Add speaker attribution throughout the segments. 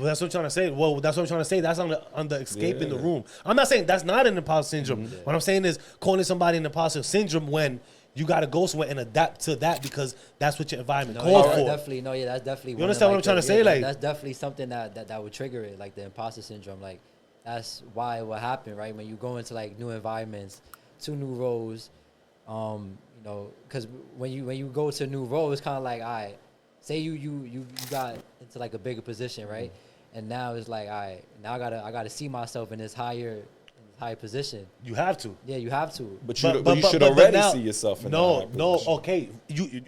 Speaker 1: that's what I'm trying to say. Well, that's what I'm trying to say. That's on the escape in the room. I'm not saying that's not an imposter syndrome. Mm-hmm. What I'm saying is calling somebody an imposter syndrome when you got to go somewhere and adapt to that because that's what your environment calls for.
Speaker 2: Definitely, that's definitely.
Speaker 1: You understand what I'm trying to say? Like
Speaker 2: that's definitely something that would trigger it, like the imposter syndrome. Like that's why what happened, right? When you go into like new environments, to new roles, because when you go to a new role, it's kind of like, all right, say you got into like a bigger position, right? Mm-hmm. And now it's like, all right, now I gotta see myself in this higher position.
Speaker 1: You have to.
Speaker 2: Yeah, you have to.
Speaker 3: But you should already see yourself in
Speaker 1: okay.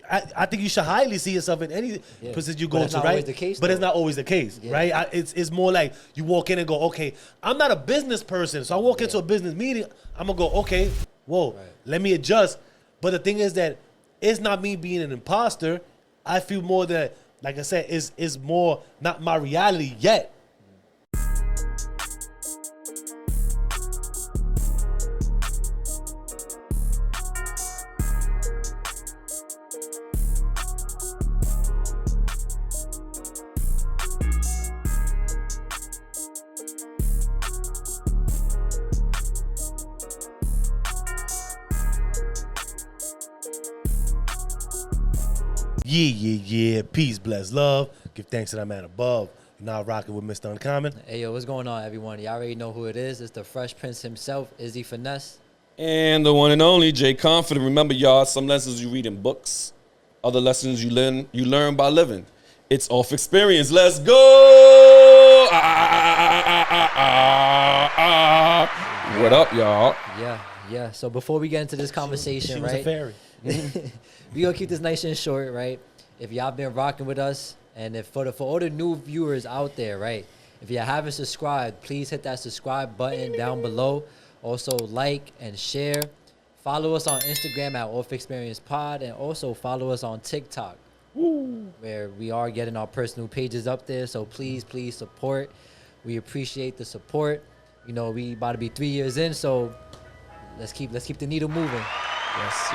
Speaker 1: I think you should highly see yourself in any position you go to, right? But it's not always the case, right? It's more like you walk in and go, okay, I'm not a business person, so I walk into a business meeting, I'm gonna go, okay, let me adjust. But the thing is that it's not me being an imposter. I feel more that, like I said, is more not my reality yet. Yeah. Peace, bless, love. Give thanks to that man above. You're now rocking with Mr. Uncommon.
Speaker 2: Hey, yo, what's going on, everyone? Y'all already know who it is. It's the Fresh Prince himself, Izzy Finesse.
Speaker 3: And the one and only Jay Confident. Remember, y'all, some lessons you read in books, other lessons you learn by living. It's Off Xperience. Let's go! What up, y'all?
Speaker 2: Yeah. So before we get into this conversation,
Speaker 1: she was a fairy.
Speaker 2: We gonna keep this nice and short, right? If y'all been rocking with us, and if for all the new viewers out there, right? If you haven't subscribed, please hit that subscribe button down below. Also like and share. Follow us on Instagram at Off Xperience Pod, and also follow us on TikTok, where we are getting our personal pages up there. So please support. We appreciate the support. You know, we about to be 3 years in, so let's keep the needle moving.
Speaker 3: Yes.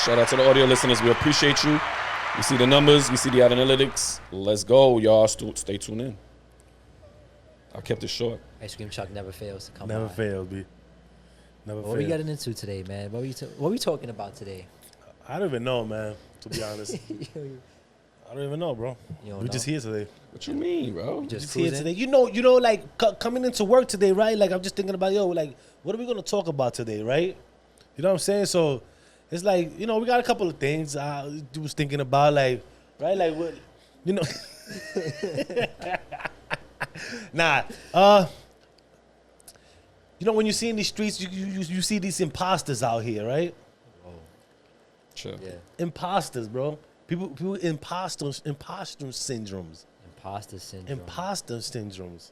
Speaker 3: Shout out to the audio listeners. We appreciate you. We see the numbers. We see the analytics. Let's go, y'all. Stay tuned in. I kept it short.
Speaker 2: Ice Cream Chuck never fails to come
Speaker 1: Never
Speaker 2: by.
Speaker 1: fails, B.
Speaker 2: What we getting into today, man? What we talking about today?
Speaker 1: I don't even know, man, to be honest. I don't even know, bro. We just here today.
Speaker 3: What you mean, bro?
Speaker 2: We
Speaker 1: just here today. You know, like coming into work today, right? Like I'm just thinking about, like, what are we gonna talk about today, right? You know what I'm saying? So it's like, we got a couple of things I was thinking about, like, right? Like, what, when you see in these streets, you see these imposters out here, right?
Speaker 3: Sure.
Speaker 2: Yeah.
Speaker 1: Imposters, bro. People imposter syndromes. Imposter syndromes.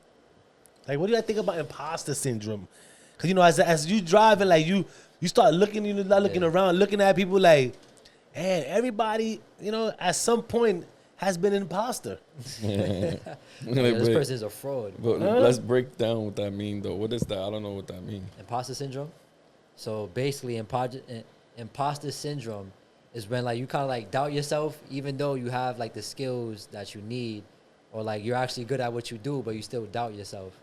Speaker 1: Like, what do you think about imposter syndrome? Because, as you driving, like, you start looking, looking around, looking at people like, man, everybody, at some point has been an imposter.
Speaker 2: This person is a fraud.
Speaker 3: But let's break down what that means, though. What is that? I don't know what that means.
Speaker 2: Imposter syndrome. So basically, imposter syndrome is when, like, you kind of like doubt yourself, even though you have like the skills that you need, or like you're actually good at what you do, but you still doubt yourself.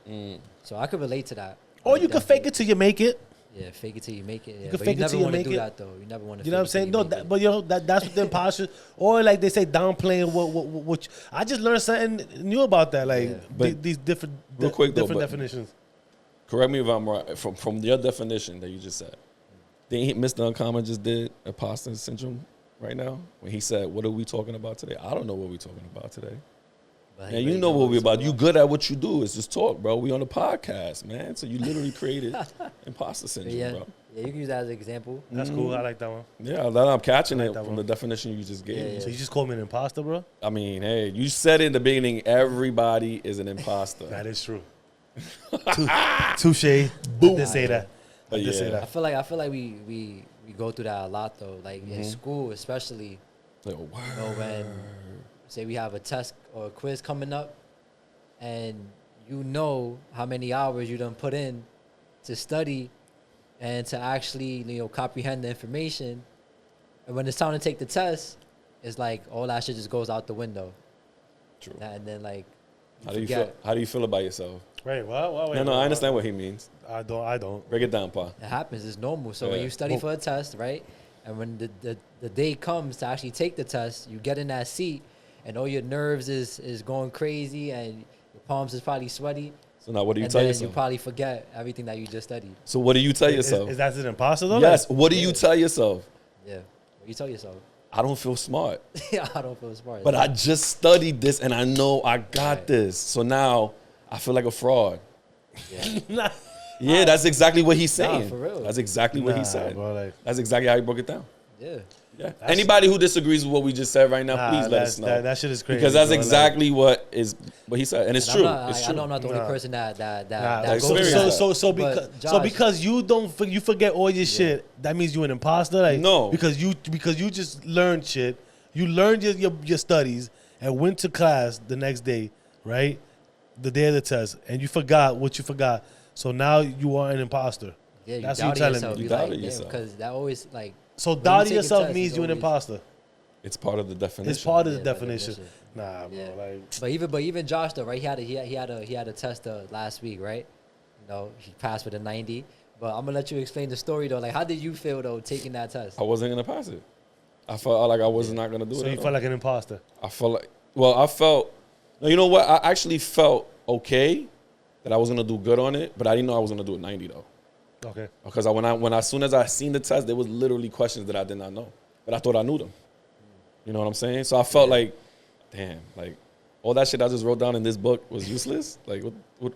Speaker 2: So I could relate to that.
Speaker 1: Or you can fake it till you make it.
Speaker 2: Yeah, fake it till you make it. Yeah.
Speaker 1: You can
Speaker 2: but
Speaker 1: fake
Speaker 2: you
Speaker 1: it till you
Speaker 2: never want to
Speaker 1: make
Speaker 2: do
Speaker 1: it.
Speaker 2: that, though. You never want to.
Speaker 1: You know what I'm saying? No, that's what the imposter, or like they say, downplaying what I just learned something new about that. Like these different definitions.
Speaker 3: Correct me if I'm right. From your definition that you just said, Mr. Uncommon just did imposter syndrome right now when he said, "What are we talking about today?" I don't know what we're talking about today. And you know what we're about. You good at what you do. It's just talk, bro. We on the podcast, man. So you literally created imposter syndrome, bro.
Speaker 2: Yeah, you can use that as an example.
Speaker 1: That's cool. I like that one.
Speaker 3: Yeah, I'm catching it from the definition you just gave.
Speaker 2: Yeah.
Speaker 1: So you just called me an imposter, bro?
Speaker 3: I mean, hey, you said in the beginning, everybody is an imposter.
Speaker 1: That is true. Touche. Boom. I did say that.
Speaker 2: I feel like we go through that a lot, though. Like in school, especially. When say we have a test or a quiz coming up, and how many hours you done put in to study and to actually comprehend the information, and when it's time to take the test, it's like all that shit just goes out the window.
Speaker 3: True.
Speaker 2: And then like
Speaker 3: How do you feel? How do you feel about yourself?
Speaker 1: Wait, what?
Speaker 3: No, I understand what he means.
Speaker 1: I don't.
Speaker 3: Break it down, Pa.
Speaker 2: It happens. It's normal. So when you study for a test, right, and when the day comes to actually take the test, you get in that seat, and all your nerves is going crazy, and your palms is probably sweaty.
Speaker 3: So now, what do you
Speaker 2: and
Speaker 3: tell
Speaker 2: then
Speaker 3: yourself?
Speaker 2: You probably forget everything that you just studied.
Speaker 3: So what do you tell yourself?
Speaker 1: Is that an imposter though?
Speaker 3: Yes. What do you tell yourself?
Speaker 2: Yeah. What do you tell yourself?
Speaker 3: I don't feel smart.
Speaker 2: Yeah, I don't feel smart.
Speaker 3: But I just studied this, and I know I got this. So now I feel like a fraud.
Speaker 2: Yeah.
Speaker 3: Yeah, that's exactly what he's saying.
Speaker 2: For real.
Speaker 3: That's exactly what he said.
Speaker 1: Bro,
Speaker 3: That's exactly how he broke it down.
Speaker 2: Yeah.
Speaker 3: Yeah. Anybody who disagrees with what we just said right now, please let us know.
Speaker 1: That shit is crazy.
Speaker 3: Because that's exactly what he said, and it's true.
Speaker 2: It's true. I know I'm not the only person that goes
Speaker 1: so
Speaker 2: that.
Speaker 1: because you forget all your shit, that means you an imposter. Like,
Speaker 3: no,
Speaker 1: because you just learned shit. You learned your studies and went to class the next day, right? The day of the test, and you forgot what you forgot. So now you are an imposter.
Speaker 2: Yeah,
Speaker 1: that's what you're telling me.
Speaker 3: You doubted yourself.
Speaker 2: Because that always like.
Speaker 1: So doubting yourself means you're an imposter.
Speaker 3: It's part of the definition.
Speaker 1: It's part of the definition. Nah, bro.
Speaker 2: Yeah. Like, but even Josh though, right? He had a test last week, right? You know, he passed with a 90. But I'm gonna let you explain the story though. Like, how did you feel though taking that test?
Speaker 3: I wasn't gonna pass it. I felt like I was not gonna do it.
Speaker 1: So you felt like an imposter.
Speaker 3: I felt like, no, you know what? I actually felt okay that I was gonna do good on it, but I didn't know I was gonna do a 90 though.
Speaker 1: Okay.
Speaker 3: Because as soon as I seen the test, there was literally questions that I did not know, but I thought I knew them. You know what I'm saying? So I felt like, damn, like all that shit I just wrote down in this book was useless. Like, what?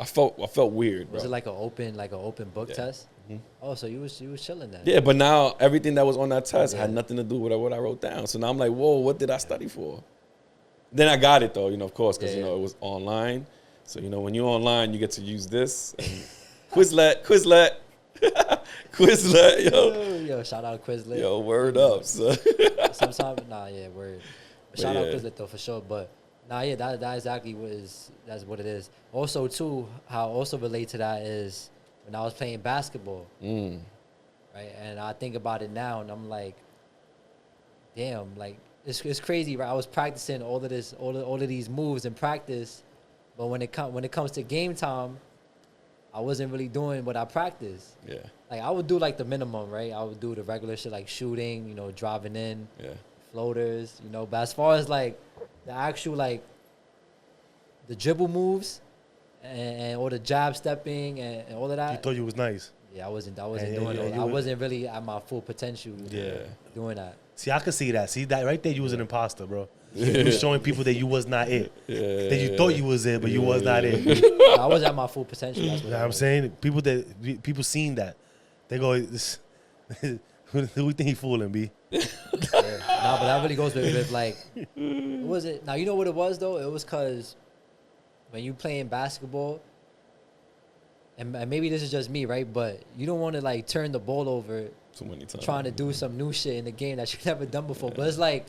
Speaker 3: I felt weird, bro.
Speaker 2: Was it like an open book test?
Speaker 3: Mm-hmm.
Speaker 2: Oh, so you was chilling then?
Speaker 3: Yeah, but now everything that was on that test had nothing to do with what I wrote down. So now I'm like, whoa, what did I study for? Then I got it though, of course, because it was online. So when you're online, you get to use this. And Quizlet,
Speaker 2: Yo, shout out Quizlet.
Speaker 3: Yo, word up, son.
Speaker 2: Sometimes, word. Shout out Quizlet though for sure, but that exactly that's what it is. Also too, how also relate to that is when I was playing basketball, right? And I think about it now, and I'm like, damn, like it's crazy, right? I was practicing all of these moves in practice, but when it comes to game time, I wasn't really doing what I practiced.
Speaker 3: Yeah.
Speaker 2: Like, I would do, like, the minimum, right? I would do the regular shit, like shooting, driving in, floaters, But as far as, like, the actual, like, the dribble moves and all the jab stepping and all of that.
Speaker 1: You thought you was nice.
Speaker 2: Yeah, I wasn't doing all that. I wasn't really at my full potential doing that.
Speaker 1: See, I could see that. See, that right there, you was an imposter, bro. You was showing people that you was not it. That you thought you was it, but you was not it.
Speaker 2: I was at my full potential. That's what
Speaker 1: I'm saying. People seen that. They go, who we think he fooling, B?
Speaker 2: Nah, but that really goes with like, what was it? Now, you know what it was, though? It was because when you playing basketball, and maybe this is just me, right? But you don't want to, like, turn the ball over
Speaker 3: too many times,
Speaker 2: trying to do some new shit in the game that you've never done before. But it's like,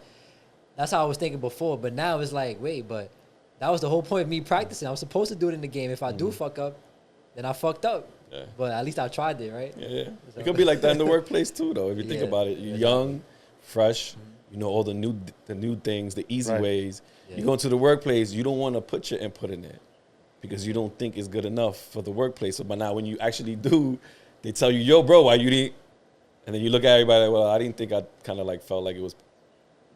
Speaker 2: that's how I was thinking before. But now it's like, wait, but that was the whole point of me practicing. I was supposed to do it in the game. If I do fuck up, then I fucked up. Yeah. But at least I tried it, right?
Speaker 3: Yeah. So. It could be like that in the workplace too, though. If you think about it, you're young, fresh, all the new things, the easy ways. Yeah. You go into the workplace, you don't want to put your input in it because you don't think it's good enough for the workplace. So, but now when you actually do, they tell you, yo, bro, why you didn't? And then you look at everybody like, well, I didn't think I kind of like felt like it was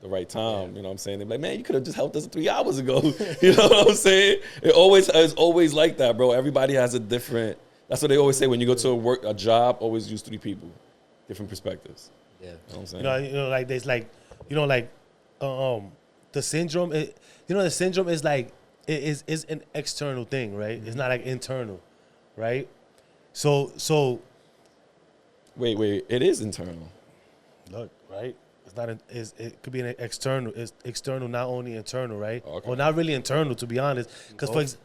Speaker 3: the right time. You know what I'm saying? They're like, man, you could have just helped us 3 hours ago. You know what I'm saying? It's always like that, bro. Everybody has a different, that's what they always say when you go to a job, always use 3 people, different perspectives. Yeah. You know what I'm saying?
Speaker 1: Like there's like, the syndrome, the syndrome is like, it is an external thing, right? It's not like internal, right? So.
Speaker 3: Wait, it is internal.
Speaker 1: Look, right? It's not. It could be an external. It's external, not only internal, right?
Speaker 3: Okay.
Speaker 1: Well, not really internal, to be honest. Because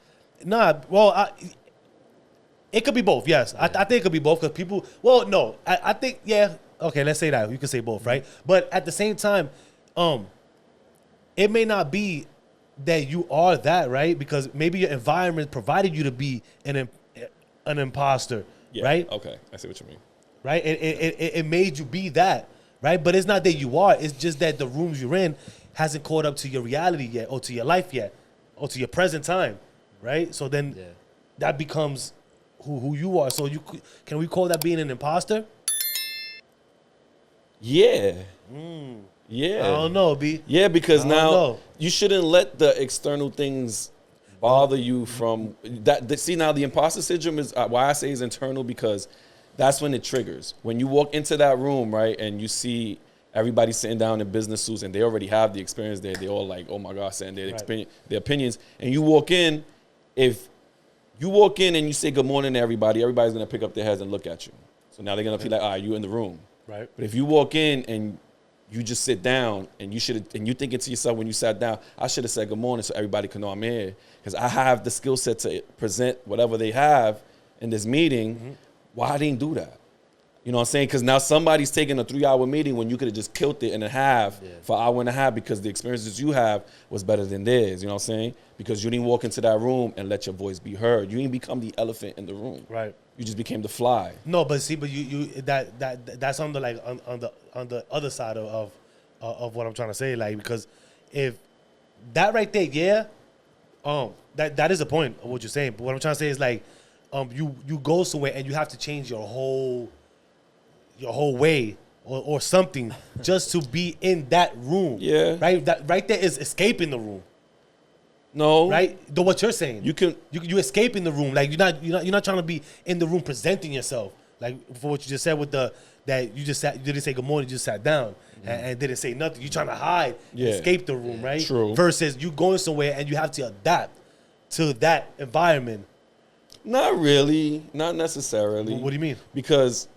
Speaker 1: it could be both. Yes, yeah. I think it could be both. Because people. Well, no, I think Okay, let's say that you can say both, right? But at the same time, it may not be that you are that, right? Because maybe your environment provided you to be an imposter, right?
Speaker 3: Okay, I see what you mean.
Speaker 1: Right? It made you be that, right? But it's not that you are. It's just that the rooms you're in hasn't caught up to your reality yet or to your life yet. or to your present time, right? So then that becomes who you are. So can we call that being an imposter?
Speaker 3: Yeah. Yeah.
Speaker 1: I don't know, B.
Speaker 3: Yeah, because now you shouldn't let the external things bother you from that. See, now the imposter syndrome is why I say is internal, because that's when it triggers. When you walk into that room, right, and you see everybody sitting down in business suits and they already have the experience there. They all like, oh my God, saying their their opinions. And you walk in, if you walk in and you say good morning to everybody, everybody's gonna pick up their heads and look at you. So now they're gonna feel like, all right, you in the room.
Speaker 1: Right.
Speaker 3: But if you walk in and you just sit down and you thinking to yourself when you sat down, I should have said good morning so everybody can know I'm here, because I have the skill set to present whatever they have in this meeting. Why I didn't do that? You know what I'm saying? Because now somebody's taking a 3-hour meeting when you could have just killed it in a half for an hour and a half, because the experiences you have was better than theirs. You know what I'm saying? Because you didn't walk into that room and let your voice be heard. You didn't become the elephant in the room.
Speaker 1: Right.
Speaker 3: You just became the fly.
Speaker 1: No, but see, but that's on the like on the other side of what I'm trying to say, like, because if that right there, that is the point of what you're saying. But what I'm trying to say is like, you go somewhere and you have to change your whole way or something just to be in that room. Yeah. Right. That right there is escaping the room.
Speaker 3: No.
Speaker 1: Right? What you're saying. You escaping the room. Like you're not trying to be in the room presenting yourself. Like for what you just said with that you didn't say good morning, you just sat down and didn't say nothing. You're trying to hide, escape the room, right?
Speaker 3: True.
Speaker 1: Versus you going somewhere and you have to adapt to that environment.
Speaker 3: Not really. Not necessarily.
Speaker 1: What do you mean?
Speaker 3: Because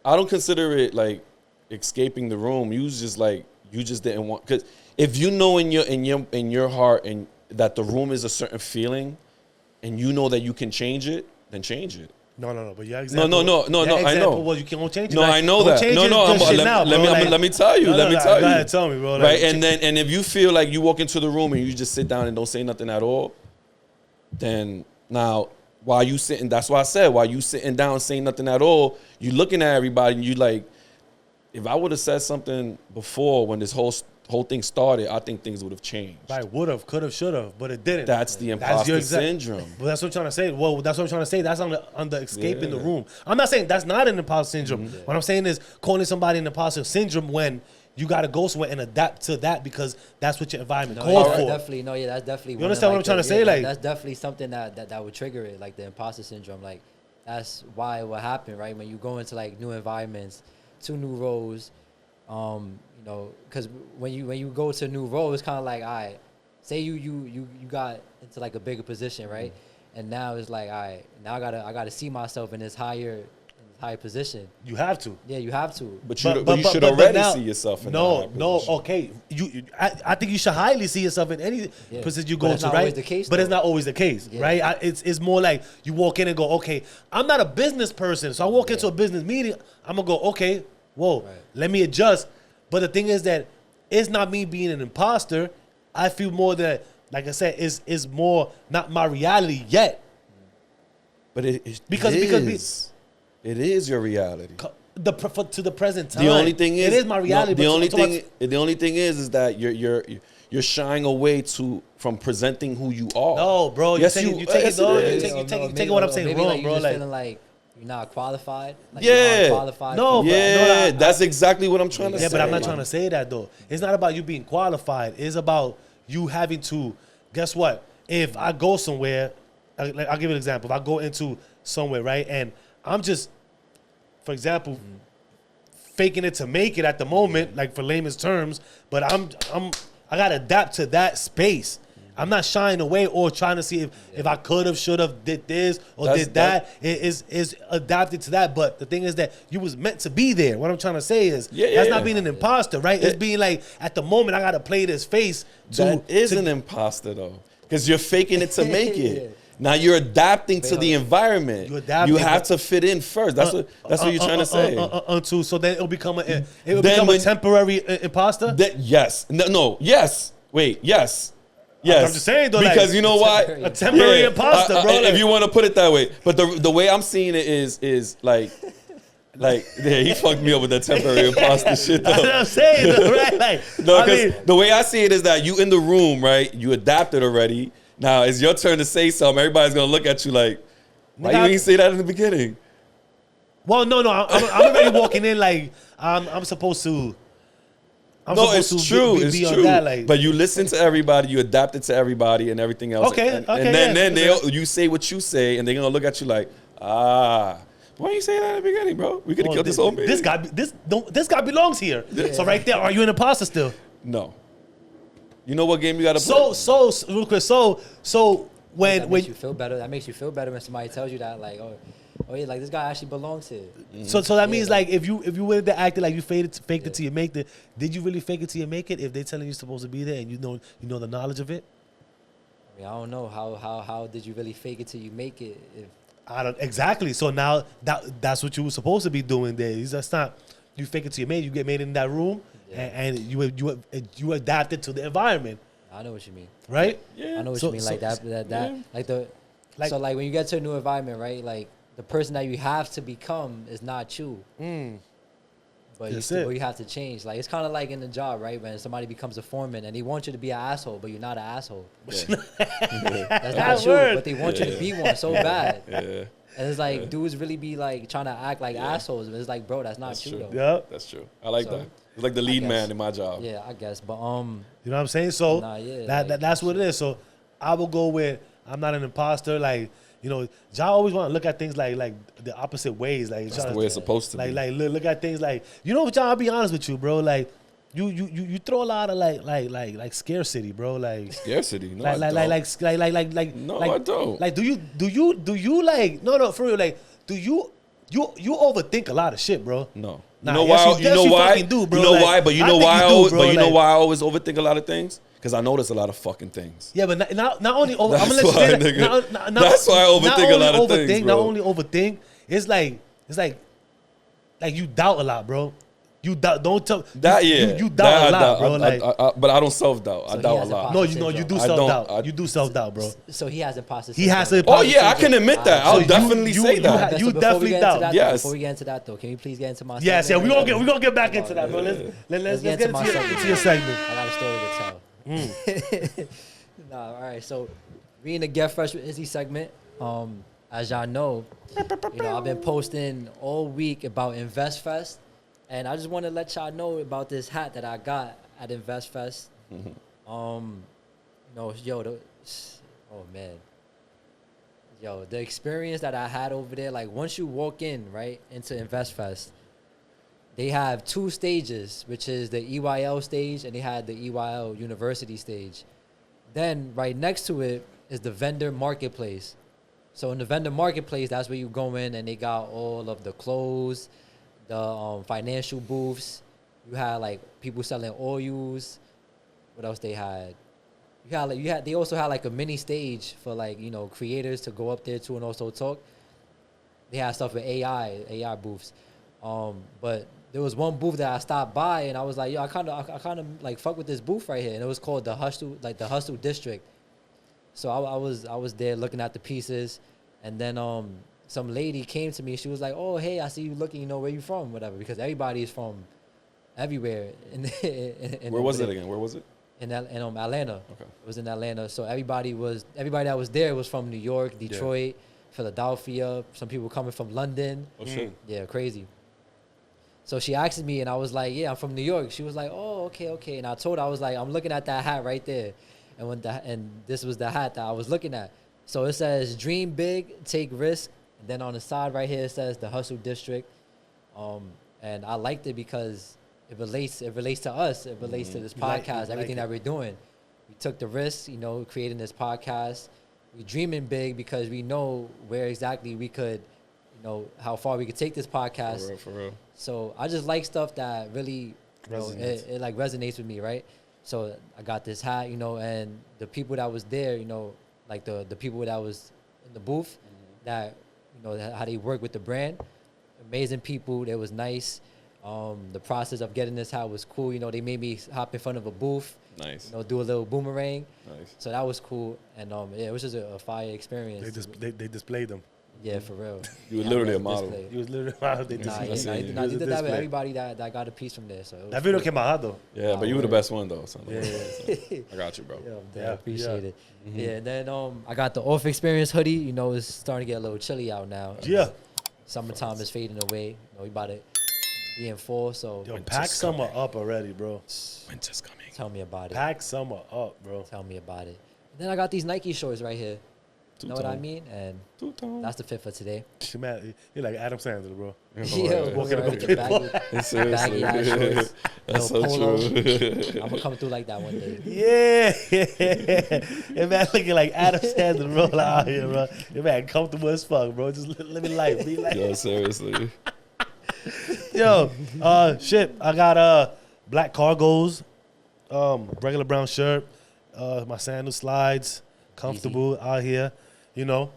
Speaker 3: I don't consider it like escaping the room. You just didn't want, because if you know in your heart and that the room is a certain feeling, and you know that you can change it, then change it.
Speaker 1: No. But yeah,
Speaker 3: No. I know.
Speaker 1: Well, you can't change it.
Speaker 3: No, I know that. Let me tell you. Let me tell you.
Speaker 1: Go ahead, tell me, bro.
Speaker 3: Right, and if you feel like you walk into the room and you just sit down and don't say nothing at all, then now while you sitting, that's why I said while you sitting down saying nothing at all, you looking at everybody and you like, if I would have said something before when this whole thing started, I think things would have changed.
Speaker 1: Right, would have, could have, should have, but it didn't.
Speaker 3: That's the imposter syndrome.
Speaker 1: Well, that's what I'm trying to say. Well, that's what I'm trying to say. That's on the escaping the room. I'm not saying that's not an imposter syndrome. What I'm saying is calling somebody an imposter syndrome when you got to go somewhere and adapt to that because that's what your environment calls for.
Speaker 2: Definitely, that's definitely.
Speaker 1: You understand what I'm trying to say? Like
Speaker 2: that's definitely something that would trigger it, like the imposter syndrome. Like that's why it will happen, right? When you go into like new environments, to new roles, you know, because when you go to a new role, it's kind of like, all right, say you got into like a bigger position, right? And now it's like, all right, now I gotta see myself in this higher position.
Speaker 1: You have to.
Speaker 2: Yeah, you have to.
Speaker 3: But you should already see yourself in that position.
Speaker 1: Okay. I think you should highly see yourself in any position you go to, right? But it's not always the case, right? It's more like you walk in and go, okay, I'm not a business person, so I walk into a business meeting, I'm gonna go, okay, whoa, let me adjust. But the thing is that it's not me being an imposter. I feel more that, like I said, is more not my reality yet.
Speaker 3: But it is your reality.
Speaker 1: To the present time.
Speaker 3: The only thing is,
Speaker 1: it is my reality.
Speaker 3: The only thing is that you're shying away from presenting who you are.
Speaker 1: No, bro. Yes, you're taking what I'm saying wrong,
Speaker 2: like
Speaker 1: bro.
Speaker 2: Like feeling like you're not qualified. Like
Speaker 3: yeah.
Speaker 2: Qualified
Speaker 3: that's exactly what I'm trying to say.
Speaker 1: Yeah, but I'm not trying to say that though. It's not about you being qualified. It's about you having to. Guess what? If I go somewhere, I'll give you an example. If I go into somewhere, right, and I'm just, for example, faking it to make it at the moment, like for layman's terms, but I gotta adapt to that space. I'm not shying away or trying to see if I could have, should have, did this or did that. It is adapted to that. But the thing is that you was meant to be there. What I'm trying to say is that's not being an imposter, right? It's being like, at the moment, I got to play this face.
Speaker 3: That is an imposter, though, because you're faking it to make it. Now you're adapting to the environment. You have to fit in first. That's what you're trying to say.
Speaker 1: So then it'll become a temporary imposter?
Speaker 3: Yes. No. Yes. Wait. Yes. Yes.
Speaker 1: I'm just saying though,
Speaker 3: because
Speaker 1: like,
Speaker 3: you know why?
Speaker 1: A temporary imposter, bro.
Speaker 3: If you want to put it that way, but the way I'm seeing it is like Like, yeah, he fucked me up with that temporary imposter shit, though.
Speaker 1: That's what I'm saying, though, right? Like,
Speaker 3: no, because the way I see it is that you in the room, right? You adapted already. Now it's your turn to say something. Everybody's going to look at you like, why you didn't say that in the beginning?
Speaker 1: Well, no, I'm already walking in like I'm supposed to.
Speaker 3: It's true.
Speaker 1: On that, like,
Speaker 3: but you listen to everybody, you adapt it to everybody and everything else.
Speaker 1: Okay,
Speaker 3: and then you say what you say, and they're gonna look at you like, why you say that in the beginning, bro? We could have killed this whole meeting.
Speaker 1: This guy belongs here. Yeah. So right there, are you an imposter still?
Speaker 3: No. You know what game you got to play?
Speaker 1: So real quick. So when
Speaker 2: that makes you feel better. That makes you feel better when somebody tells you that, like, oh yeah, like this guy actually belongs here.
Speaker 1: Mm-hmm. So that means like if you wanted to act like you faked it till you make it, did you really fake it till you make it? If they telling you supposed to be there and you know the knowledge of it?
Speaker 2: I mean, I don't know how did you really fake it till you make it?
Speaker 1: Exactly. So now that's what you were supposed to be doing there. That's not you fake it till you made it. You get made in that room and you adapted to the environment.
Speaker 2: I know what you mean.
Speaker 1: Right?
Speaker 2: Yeah. I know what you mean. Like that. So like when you get to a new environment, right? Like the person that you have to become is not you. But you have to change. Like it's kind of like in the job, right? When somebody becomes a foreman and they want you to be an asshole, but you're not an asshole. Yeah. That's not true. But they want you to be one so bad.
Speaker 3: Yeah.
Speaker 2: And it's like dudes really be like trying to act like assholes. But it's like, bro, that's not true. Though.
Speaker 1: Yeah,
Speaker 3: that's true. I like that. It's like the lead man in my job.
Speaker 2: Yeah, I guess. But
Speaker 1: you know what I'm saying? So that's what it is. So I will go with I'm not an imposter. Like, you know, y'all always want to look at things like the opposite ways. Like
Speaker 3: that's the way it's supposed to be.
Speaker 1: Like look at things like, you know what, y'all, I'll be honest with you, bro. Like you throw a lot of like scarcity, bro. Like
Speaker 3: scarcity. No,
Speaker 1: I don't. Like do you like no for real, like do you overthink a lot of shit, bro?
Speaker 3: No.
Speaker 1: You know why? You know why?
Speaker 3: Do, bro. You know like, why? But you know why? You know why I always overthink a lot of things? Because I notice a lot of fucking things.
Speaker 1: Yeah, but not only over.
Speaker 3: That's I'm gonna let you say that. That's why I overthink a lot of things, bro.
Speaker 1: Not only overthink, it's like you doubt a lot, bro. You doubt. Don't tell
Speaker 3: that.
Speaker 1: You doubt a lot, bro.
Speaker 3: But I don't self-doubt. I doubt a lot.
Speaker 1: No, you do self-doubt. You do self-doubt, bro.
Speaker 2: So he has imposter
Speaker 1: syndrome. He has imposter
Speaker 3: syndrome. Oh yeah, I can admit that. I'll definitely say that.
Speaker 1: You definitely doubt.
Speaker 2: Yes. Before we get into that though, can you please get into my segment?
Speaker 1: Yes, yeah. We're gonna get back into that, bro. Let's get into your segment.
Speaker 2: I got a story to tell. All right. So we in the Get Fresh with Izzy segment. As y'all know, I've been posting all week about InvestFest. And I just want to let y'all know about this hat that I got at InvestFest. The experience that I had over there, like once you walk in, right, into InvestFest, they have two stages, which is the EYL stage and they had the EYL University stage. Then right next to it is the vendor marketplace. So in the vendor marketplace, that's where you go in and they got all of the clothes, the financial booths. You had like people selling oils. What else they had? They also had like a mini stage for like, you know, creators to go up there to and also talk. They had stuff with AI booths. But there was one booth that I stopped by and I was like, yo, I kind of like fuck with this booth right here. And it was called the Hustle District. So I was there looking at the pieces, and then some lady came to me. She was like, "Oh, hey, I see you looking. You know where you from, whatever." Because everybody is from everywhere.
Speaker 3: Where was it again? Where was it?
Speaker 2: In Atlanta.
Speaker 3: Okay.
Speaker 2: It was in Atlanta. So everybody that was there was from New York, Detroit, Philadelphia. Some people coming from London.
Speaker 3: Oh shit.
Speaker 2: Yeah, crazy. So she asked me, and I was like, "Yeah, I'm from New York." She was like, "Oh, okay." And I told her, I was like, "I'm looking at that hat right there," and this was the hat that I was looking at. So it says, "Dream big, take risk." And then on the side right here, it says the Hustle District. And I liked it because it relates to us. It relates to this podcast, everything that we're doing. We took the risk, you know, creating this podcast. We're dreaming big because we know where exactly we could, you know, how far we could take this podcast.
Speaker 3: For real.
Speaker 2: So I just like stuff that really, it like resonates with me, right? So I got this hat, you know, and the people that was there, you know, like the people that was in the booth, that, you know, how they work with the brand, amazing people. They was nice. The process of getting this hat was cool. You know, they made me hop in front of a booth.
Speaker 3: Nice.
Speaker 2: You know, do a little boomerang.
Speaker 3: Nice.
Speaker 2: So that was cool. And it was just a fire experience.
Speaker 1: They displayed them.
Speaker 2: Yeah, for real.
Speaker 3: You were literally a model.
Speaker 1: You was literally a model.
Speaker 2: He did that with everybody that got a piece from there. So
Speaker 1: that video came out hot though.
Speaker 3: Yeah, but you were the best one though. So
Speaker 1: Yeah.
Speaker 3: I got you, bro.
Speaker 2: I appreciate it. Yeah, and then I got the Off Xperience hoodie. You know, it's starting to get a little chilly out now.
Speaker 1: Yeah.
Speaker 2: Summertime is fading away. You know, we about to be in fall, so
Speaker 1: Yo, pack summer up already, bro.
Speaker 3: Winter's coming.
Speaker 2: tell me about it.
Speaker 1: Pack summer up, bro.
Speaker 2: Tell me about it. And then I got these Nike shorts right here. You know what I mean? And that's the fit for today.
Speaker 1: You're like Adam Sandler, bro.
Speaker 2: Yeah,
Speaker 1: walking
Speaker 2: right, the baggy ass shorts.
Speaker 3: That's so
Speaker 2: polo.
Speaker 3: true.
Speaker 2: I'm gonna come through like that one day.
Speaker 1: Yeah. And man looking like Adam Sandler, bro, out here, bro. Your man comfortable as fuck, bro. Just live life. Be like,
Speaker 3: Yo, seriously.
Speaker 1: yo, shit. I got black cargos, regular brown shirt, my sandal slides, comfortable out here. You know,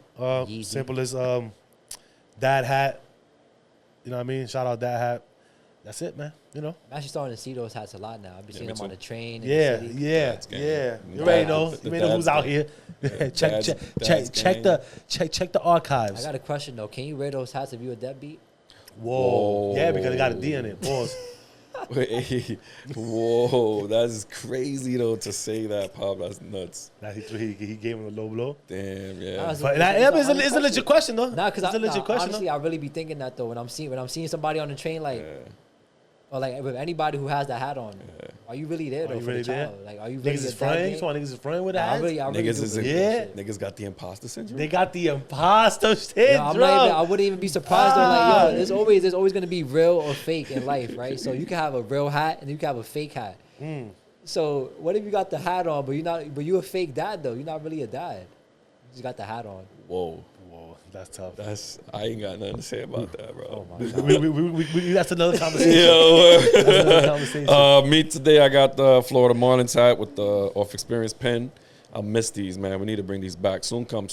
Speaker 1: simple as dad hat. You know what I mean? Shout out dad hat. That's it, man. You know.
Speaker 2: I'm actually starting to see those hats a lot now. I've been seeing them on the train.
Speaker 1: Yeah. You already know. You may know who's out here. check the archives.
Speaker 2: I got a question though. Can you wear those hats if you a deadbeat?
Speaker 1: Whoa. Yeah, because it got a D in it. Pause.
Speaker 3: Wait, whoa, that's crazy though to say that, Pop. That's nuts.
Speaker 1: He gave him a low blow.
Speaker 3: Damn, yeah.
Speaker 1: But it's a legit question though.
Speaker 2: Nah, because honestly,
Speaker 1: though.
Speaker 2: I really be thinking that though when I'm seeing somebody on the train like. Yeah. Or like with anybody who has that hat on, are you really there though for the child? Like, are you really
Speaker 1: niggas is friends? Niggas is friends with that.
Speaker 3: Niggas got the imposter syndrome.
Speaker 1: They got the imposter syndrome.
Speaker 2: I wouldn't even be surprised though. Like, yo, there's always gonna be real or fake in life, right? So you can have a real hat and you can have a fake hat. So what if you got the hat on, but you a fake dad though? You're not really a dad. You just got the hat on.
Speaker 3: Whoa.
Speaker 1: That's tough.
Speaker 3: I ain't got nothing to say about that, bro.
Speaker 1: Oh my God. That's another conversation.
Speaker 3: That's another conversation. Me today, I got the Florida Marlins hat with the Off Xperience pen. I miss these, man. We need to bring these back. Soon come.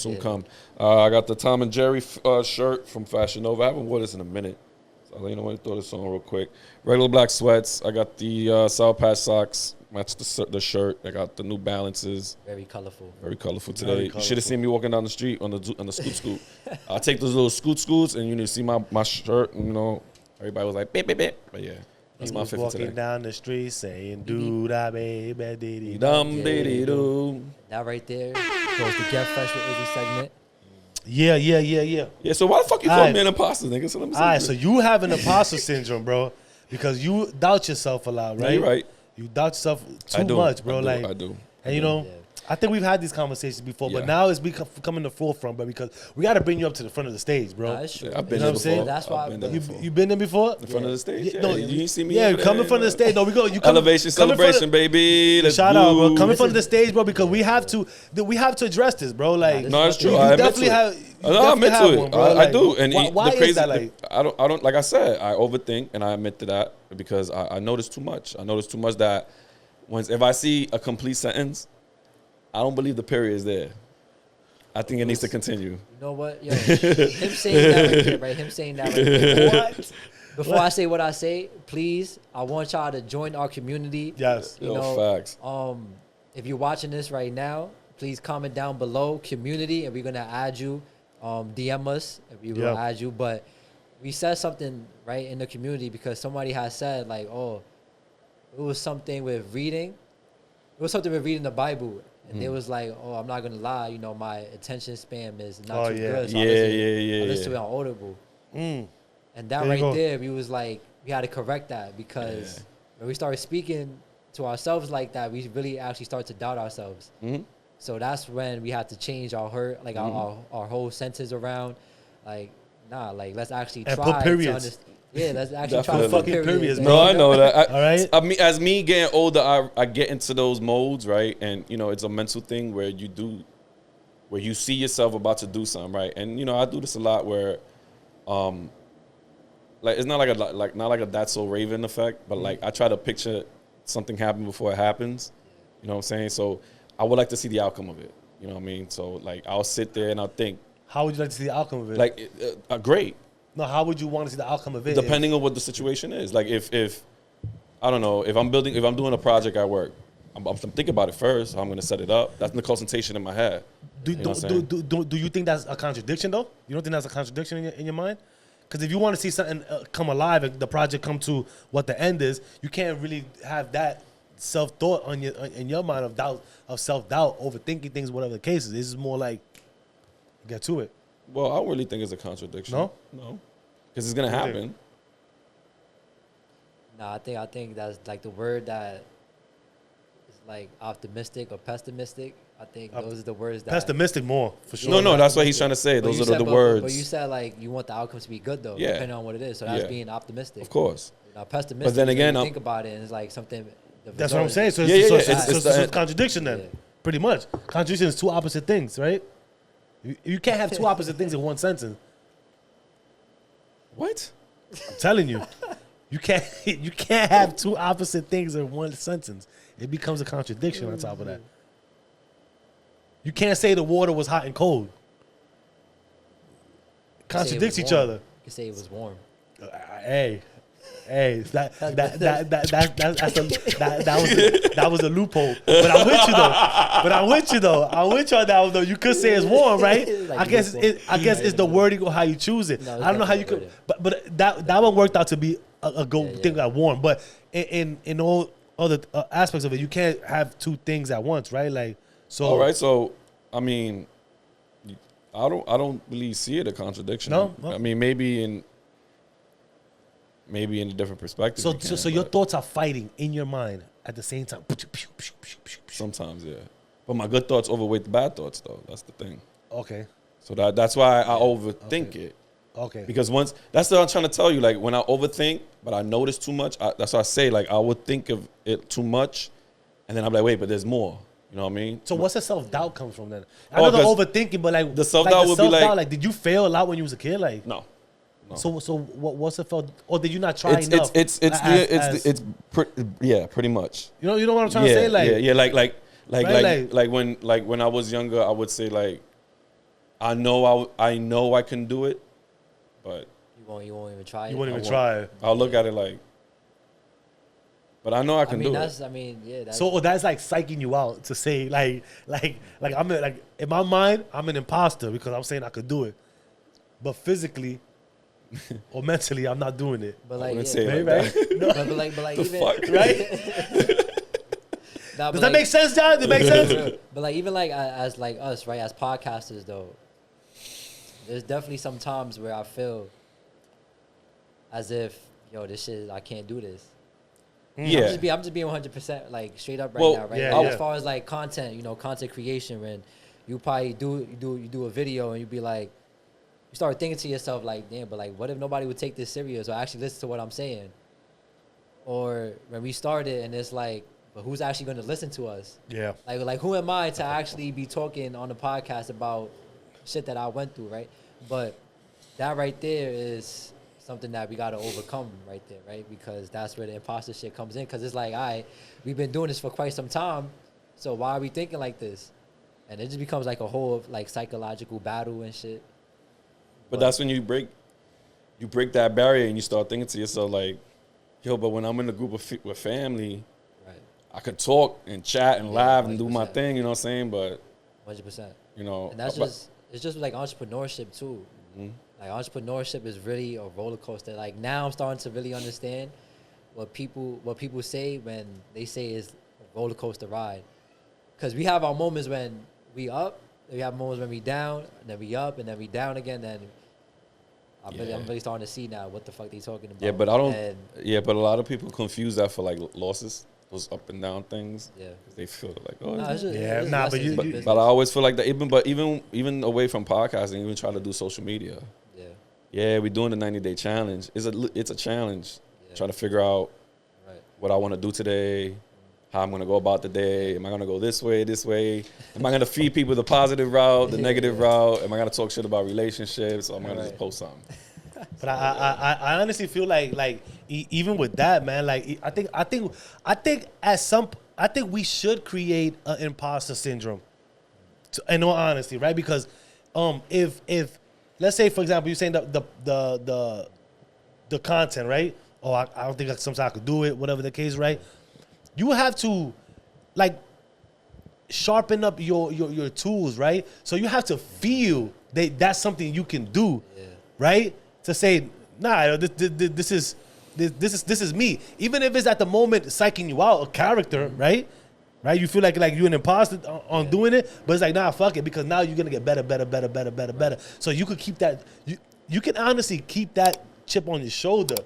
Speaker 3: I got the Tom and Jerry shirt from Fashion Nova. I haven't worn this in a minute. So, you know what? Throw this on real quick. Regular black sweats. I got the Sour Patch socks. Match the shirt. I got the New Balances.
Speaker 2: Very colorful.
Speaker 3: Very colorful today. You should have seen me walking down the street on the scoot. I take those little scoots, and you see my shirt, and, you know, everybody was like, beep, beep, beep. But yeah, that's my fit for today.
Speaker 1: Walking down the street saying, do da baby, dee
Speaker 3: dum dee doo.
Speaker 2: That right there goes to Get Fresh with Izzy segment.
Speaker 1: Yeah.
Speaker 3: Yeah, so why the fuck you call me an imposter, nigga? So let me
Speaker 1: all right, so you have an imposter syndrome, bro, because you doubt yourself a lot, right?
Speaker 3: Yeah, you're right.
Speaker 1: You doubt yourself too much, bro.
Speaker 3: I do.
Speaker 1: And you know, I think we've had these conversations before, but now it's coming to the forefront, but because we got to bring you up to the front of the stage, bro.
Speaker 2: Nah, that's true.
Speaker 3: I've been there before.
Speaker 2: That's why
Speaker 1: you been there before?
Speaker 3: In front of the stage?
Speaker 1: Yeah, no,
Speaker 3: you ain't see me.
Speaker 1: Yeah, come in front of the stage. No, we go. You come
Speaker 3: elevation celebration, baby. Let's
Speaker 1: shout out, bro. Come in front of the stage, bro, because we have to address this, bro. Like,
Speaker 3: no, it's true.
Speaker 1: You definitely have.
Speaker 3: I admit to it. I do. And
Speaker 1: why
Speaker 3: the crazy,
Speaker 1: is that? Like,
Speaker 3: I don't. Like I said, I overthink, and I admit to that because I notice too much. I notice too much that if I see a complete sentence, I don't believe the period is there. I think it needs to continue.
Speaker 2: You know what? Yo, him saying that right there, right? Him saying that right there.
Speaker 1: What?
Speaker 2: Before I say what I say, please, I want y'all to join our community.
Speaker 1: Yes.
Speaker 2: You know,
Speaker 3: facts.
Speaker 2: If you're watching this right now, please comment down below, community, and we're going to add you. DM us, if we will add you. But we said something, right, in the community because somebody has said, like, oh, it was something with reading. It was something with reading the Bible. And they was like, oh, I'm not going to lie, you know, my attention span is not too good. So I listen to it on Audible. And that there, we was like, we had to correct that because when we started speaking to ourselves like that, we really actually start to doubt ourselves. So that's when we had to change our our whole sentence around. Like, nah, like, let's actually try
Speaker 1: put periods.
Speaker 2: Let's actually try to
Speaker 1: fucking periods,
Speaker 3: bro. I know that.
Speaker 1: All right.
Speaker 3: As me getting older, I get into those modes, right? And you know, it's a mental thing where you see yourself about to do something, right? And you know, I do this a lot where, like it's not like a That's So Raven effect, but like I try to picture something happen before it happens. You know what I'm saying? So I would like to see the outcome of it. You know what I mean? So like I'll sit there and I'll think.
Speaker 1: How would you like to see the outcome of it?
Speaker 3: Like great.
Speaker 1: No, how would you want to see the outcome of it?
Speaker 3: Depending on what the situation is. Like if I don't know, if I'm doing a project at work I'm thinking about it first. How I'm gonna set it up. That's the consultation in my head.
Speaker 1: Do you think that's a contradiction though? You don't think that's a contradiction in your mind? Because if you want to see something come alive and the project come to what the end is, you can't really have that self-thought in your mind of self-doubt, overthinking things, whatever the case is. This is more like get to it.
Speaker 3: Well, I don't really think it's a contradiction.
Speaker 1: No,
Speaker 3: because it's gonna happen.
Speaker 2: No, I think that's like the word that is like optimistic or pessimistic. I think those are the words that
Speaker 1: pessimistic more for sure.
Speaker 3: No, that's what he's trying to say. Those are the words.
Speaker 2: But you said like you want the outcomes to be good though,
Speaker 3: yeah.
Speaker 2: depending on what it is. So that's being optimistic.
Speaker 3: Of course.
Speaker 2: Now, pessimistic.
Speaker 3: But then again,
Speaker 2: think about it, and it's like something.
Speaker 1: That's what I'm saying. So it's a contradiction then, pretty much. Contradiction is two opposite things, right? You can't have two opposite things in one sentence.
Speaker 3: What?
Speaker 1: I'm telling you, you can't have two opposite things in one sentence. It becomes a contradiction on top of that. You can't say the water was hot and cold. It contradicts each other. You
Speaker 2: can say it was warm.
Speaker 1: Hey, that was a loophole. But I'm with you though. I'm with you on that one though. You could say it's warm, right?
Speaker 2: Like
Speaker 1: I guess it's the wording or how you choose it.
Speaker 2: No,
Speaker 1: I don't know how you could, but that one worked out to be a good thing that warm. But in all other aspects of it, you can't have two things at once, right? Like so.
Speaker 3: All right, so I mean, I don't really see it a contradiction.
Speaker 1: No?
Speaker 3: I mean maybe in a different perspective.
Speaker 1: So your thoughts are fighting in your mind at the same time.
Speaker 3: Sometimes, yeah. But my good thoughts overweight the bad thoughts, though. That's the thing.
Speaker 1: Okay.
Speaker 3: So that's why I overthink it.
Speaker 1: Okay.
Speaker 3: Because that's what I'm trying to tell you. Like when I overthink, but I notice too much. That's what I say. Like I would think of it too much, and then I'm like, wait, but there's more. You know what I mean?
Speaker 1: So what's the self-doubt comes from then? I know the overthinking, but like
Speaker 3: the self-doubt would be like,
Speaker 1: did you fail a lot when you was a kid? Like
Speaker 3: no.
Speaker 1: So what's the felt? Or did you not try enough?
Speaker 3: Pretty much.
Speaker 1: You know what I'm trying to say? Like
Speaker 3: like when I was younger, I would say like, I know I can do it, but
Speaker 2: you won't even try it.
Speaker 1: You won't even try it.
Speaker 3: I'll look at it like, but I know I can do it.
Speaker 2: I mean, yeah.
Speaker 1: So that's like psyching you out to say like I'm like in my mind I'm an imposter because I'm saying I could do it, but physically. Or mentally, I'm not doing it.
Speaker 2: But like,
Speaker 3: say
Speaker 1: right?
Speaker 3: No.
Speaker 2: But like even
Speaker 3: fuck?
Speaker 1: Right? Does that make sense, John? Does it make sense?
Speaker 2: But like even like as like us, right? As podcasters, though, there's definitely some times where I feel as if this shit, I can't do this.
Speaker 3: Yeah.
Speaker 2: I'm just being 100% like straight up now, right?
Speaker 1: Yeah,
Speaker 2: As far as like content, content creation, when you probably do a video and you be like. You start thinking to yourself like, damn, but like, what if nobody would take this serious or actually listen to what I'm saying? Or when we started and it's like, but who's actually going to listen to us?
Speaker 1: Yeah.
Speaker 2: Like who am I to actually be talking on the podcast about shit that I went through, right? But that right there is something that we got to overcome right there, right? Because that's where the imposter shit comes in. Because it's like, all right, we've been doing this for quite some time, so why are we thinking like this? And it just becomes like a whole like psychological battle and shit.
Speaker 3: But that's when you break that barrier and you start thinking to yourself like, yo, but when I'm in a group with family,
Speaker 2: right,
Speaker 3: I could talk and chat and laugh and do my thing, you know what I'm saying? But
Speaker 2: 100%.
Speaker 3: And
Speaker 2: that's it's just like entrepreneurship too. Mm-hmm. Like entrepreneurship is really a roller coaster. Like now I'm starting to really understand what people say when they say it's a roller coaster ride. Because we have our moments when we up. We have moments when we down, and then we up, and then we down again. Then I'm really starting to see now what the fuck they talking about.
Speaker 3: Yeah, but but a lot of people confuse that for like losses, those up and down things.
Speaker 2: Yeah,
Speaker 3: they feel like, oh,
Speaker 1: but
Speaker 3: I always feel like that. Even away from podcasting, even try to do social media. Yeah, we're doing the 90-day challenge. It's a challenge. Yeah. Try to figure out what I want to do today. How I'm going to go about the day. Am I going to go this way? Am I going to feed people the positive route, the negative route? Am I going to talk shit about relationships? Or am I going to just post something?
Speaker 1: But I honestly feel like even with that, man, like I think we should create an imposter syndrome. In all honesty, right? Because if let's say for example you're saying the content, right? Oh, I don't think sometimes I could do it, whatever the case, right? You have to like sharpen up your tools, right? So you have to feel that's something you can do, right? To say, nah, this is me. Even if it's at the moment psyching you out, a character, right? Right? You feel like you're an imposter on doing it, but it's like, nah, fuck it, because now you're gonna get better. So you could keep that. You can honestly keep that chip on your shoulder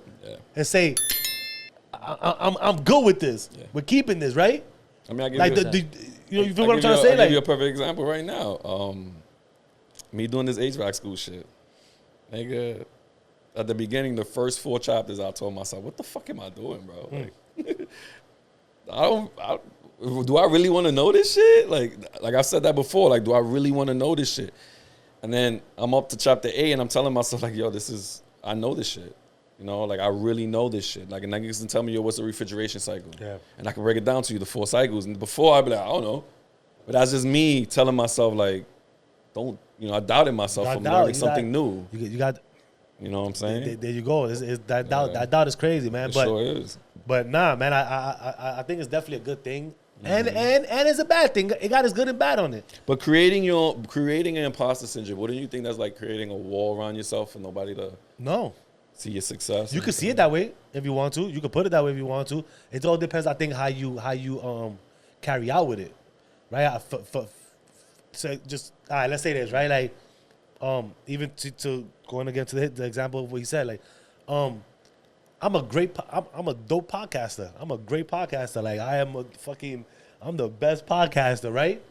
Speaker 1: and say, I'm good with this. Yeah. We're keeping this, right?
Speaker 3: I mean, I give
Speaker 1: you feel what I'm trying to say?
Speaker 3: I'll give you a perfect example right now. Me doing this HVAC school shit. Nigga, at the beginning, the first 4 chapters, I told myself, what the fuck am I doing, bro? Like, do I really want to know this shit? Like I've said that before. Like, do I really want to know this shit? And then I'm up to chapter 8, and I'm telling myself, like, yo, I know this shit. You know, like, I really know this shit. Like, and niggas can tell me, yo, what's the refrigeration cycle? Yeah. And I can break it down to you, the 4 cycles. And before, I'd be like, I don't know. But that's just me telling myself, like, I doubted myself from learning something new.
Speaker 1: You got,
Speaker 3: you know what I'm saying?
Speaker 1: There you go. That doubt is crazy, man.
Speaker 3: It sure is.
Speaker 1: But nah, man, I think it's definitely a good thing. And it's a bad thing. It got its good and bad on it.
Speaker 3: But creating an imposter syndrome, wouldn't you think that's like creating a wall around yourself for nobody to see your success?
Speaker 1: You could see it that way if you want to. You could put it that way if you want to. It all depends, I think, how you carry out with it, right? So just all right, let's say this, right? Like, even to going again to the example of what he said, like, I'm a dope podcaster. I'm a great podcaster. Like, I'm the best podcaster, right?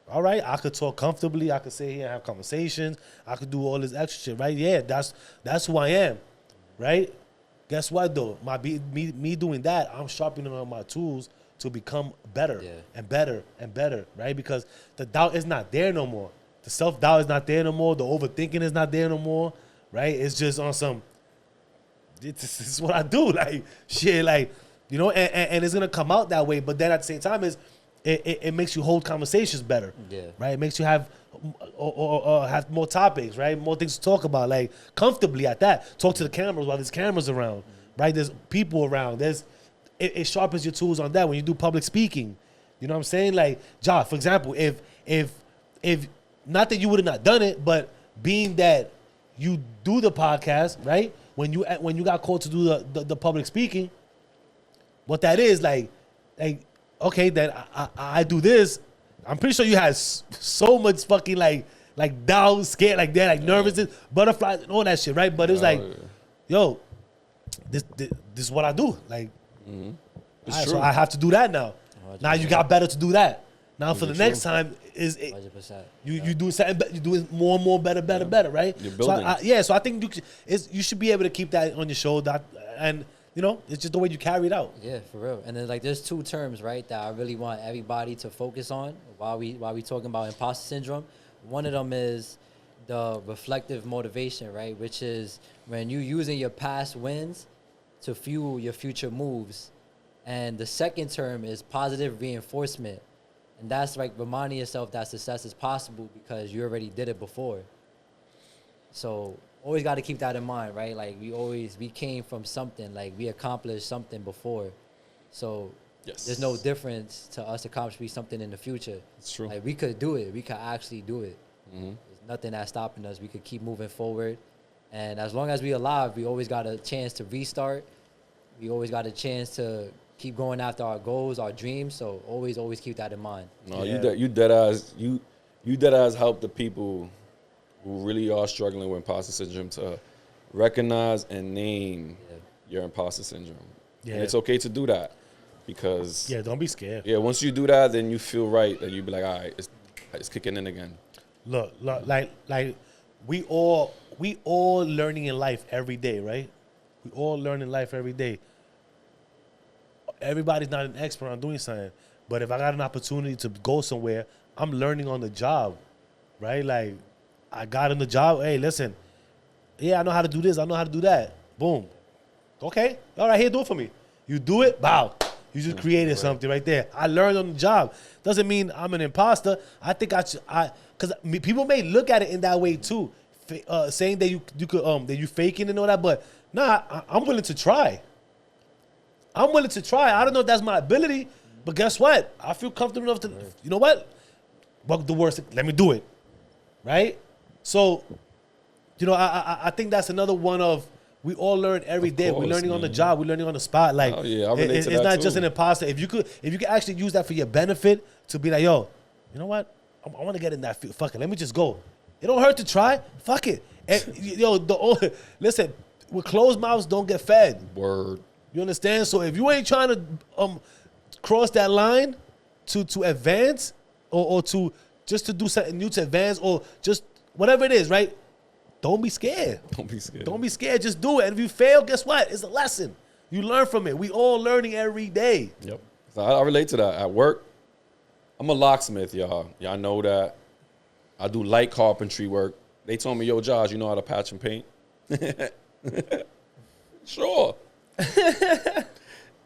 Speaker 1: All right, I could talk comfortably. I could sit here and have conversations. I could do all this extra shit, right? Yeah, that's who I am, right? Guess what, though? Me doing that, I'm sharpening on my tools to become better and better and better, right? Because the doubt is not there no more. The self-doubt is not there no more. The overthinking is not there no more, right? It's just on some, this is what I do, like, shit, like, you know, and it's going to come out that way. But then at the same time, it makes you hold conversations better, right? It makes you have or have more topics, right? More things to talk about, like, comfortably at that. Talk to the cameras while there's cameras around, right? There's people around. It sharpens your tools on that when you do public speaking. You know what I'm saying? Like, Ja, for example, if not that you would have not done it, but being that you do the podcast, right? When you got called to do the public speaking, what that is, like okay, then I do this. I'm pretty sure you had so much fucking like doubt, scared, like that, like nervousness, butterflies, and all that shit, right? But it's yo, this is what I do. Like, right, so I have to do that now. 100%. Now you got better to do that. Now for the next time is 100%. You do something, you do it more and more better, right?
Speaker 3: You're building.
Speaker 1: So I think you should be able to keep that on your shoulder, and you know, it's just the way you carry it out.
Speaker 2: Yeah, for real. And then, like, there's 2 terms, right, that I really want everybody to focus on while we talking about imposter syndrome. One of them is the reflective motivation, right, which is when you using your past wins to fuel your future moves. And the second term is positive reinforcement. And that's like reminding yourself that success is possible because you already did it before. So always got to keep that in mind, right? Like, we came from something, like, we accomplished something before. So there's no difference to us accomplishing something in the future.
Speaker 3: It's true.
Speaker 2: Like, we could do it. We could actually do it. There's nothing that's stopping us. We could keep moving forward. And as long as we're alive, we always got a chance to restart. We always got a chance to keep going after our goals, our dreams. So always keep that in mind.
Speaker 3: No, you dead ass help the people who really are struggling with imposter syndrome to recognize and name your imposter syndrome. Yeah. And it's okay to do that because
Speaker 1: don't be scared.
Speaker 3: Yeah, once you do that, then you feel right, and you be like, all right, it's kicking in again.
Speaker 1: Look, like we all learning in life every day, right? We all learn in life every day. Everybody's not an expert on doing something, but if I got an opportunity to go somewhere, I'm learning on the job, right? Like, I got in the job. Hey, listen, I know how to do this. I know how to do that. Boom. Okay. All right, here, do it for me. You do it, bow. You just created something right there. I learned on the job. Doesn't mean I'm an imposter. I think because people may look at it in that way too, saying that you could that you faking and all that. But nah, I'm willing to try. I don't know if that's my ability, But guess what? I feel comfortable enough to, you know what? What the worst? Let me do it. Right? So, you know, I think that's another one of, we all learn every day. We're learning on the job. We're learning on the spot. Like,
Speaker 3: I relate to
Speaker 1: it's
Speaker 3: that
Speaker 1: not
Speaker 3: too.
Speaker 1: just an imposter. If you could actually use that for your benefit to be like, yo, you know what? I want to get in that field. Fuck it. Let me just go. It don't hurt to try. Fuck it. And, yo, listen, with closed mouths don't get fed.
Speaker 3: Word.
Speaker 1: You understand? So if you ain't trying to cross that line to advance or to just to do something new to advance or just whatever it is, right? Don't be scared.
Speaker 3: Don't be scared.
Speaker 1: Don't be scared. Just do it. And if you fail, guess what? It's a lesson. You learn from it. We all learning every day.
Speaker 3: Yep. So I relate to that. At work, I'm a locksmith, y'all. Y'all know that. I do light carpentry work. They told me, yo, Josh, you know how to patch and paint? Sure.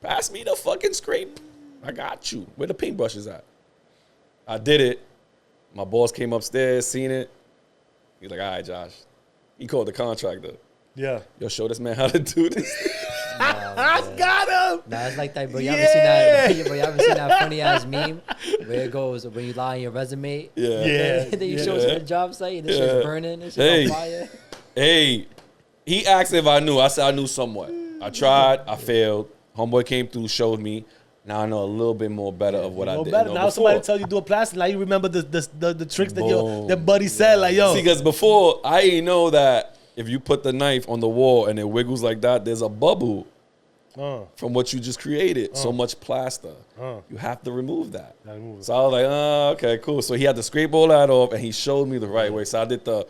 Speaker 3: Pass me the fucking scrape. I got you. Where the paintbrushes at? I did it. My boss came upstairs, seen it. He's like, all right, Josh. He called the contractor.
Speaker 1: Yeah.
Speaker 3: Yo, show this man how to do this.
Speaker 1: I got him.
Speaker 2: Nah, it's like that, bro. You ever seen that? Bro, you ever seen that funny ass meme where it goes when you lie on your resume?
Speaker 3: Yeah.
Speaker 1: Yeah.
Speaker 2: And then you show us the job site and the shit's burning and shit's on fire.
Speaker 3: Hey, he asked if I knew. I said I knew somewhat. I tried. I failed. Homeboy came through, showed me. Now I know a little bit more better of what I did.
Speaker 1: Better. Now somebody tell you do a plastic. Now you remember the tricks that buddy said. Like, yo.
Speaker 3: See, because before, I ain't know that if you put the knife on the wall and it wiggles like that, there's a bubble from what you just created. So much plaster. You have to remove that. So I was like, okay, cool. So he had to scrape all that off, and he showed me the right way. So I did the...